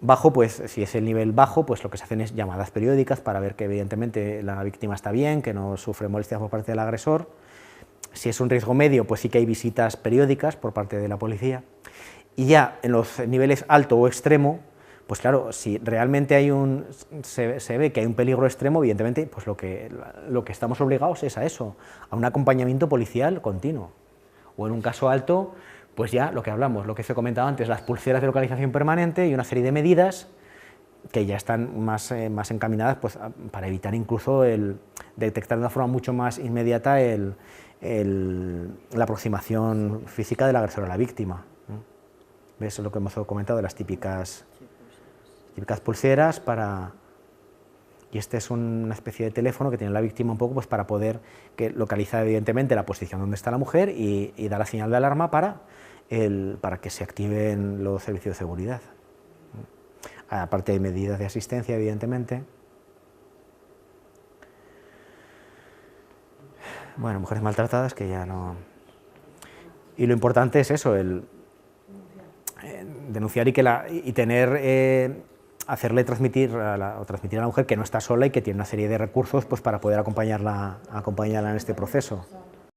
Bajo, pues si es el nivel bajo, pues lo que se hacen es llamadas periódicas para ver que evidentemente la víctima está bien, que no sufre molestias por parte del agresor. Si es un riesgo medio, pues sí que hay visitas periódicas por parte de la policía. Y ya en los niveles alto o extremo, pues claro, si realmente se ve que hay un peligro extremo, evidentemente pues lo que estamos obligados es a eso, a un acompañamiento policial continuo. O en un caso alto, pues ya lo que hablamos, lo que se comentaba antes, las pulseras de localización permanente y una serie de medidas que ya están más encaminadas pues, para evitar incluso detectar de una forma mucho más inmediata la aproximación física del agresor a la víctima, ¿no? ¿Ves? Es lo que hemos comentado de las típicas pulseras y este es una especie de teléfono que tiene la víctima un poco pues para poder, que localiza evidentemente la posición donde está la mujer y da la señal de alarma para que se activen los servicios de seguridad. Aparte de medidas de asistencia, evidentemente. Bueno, mujeres maltratadas que ya no... Y lo importante es eso, denunciar y tener... hacerle transmitir a la mujer que no está sola y que tiene una serie de recursos pues, para poder acompañarla en este proceso.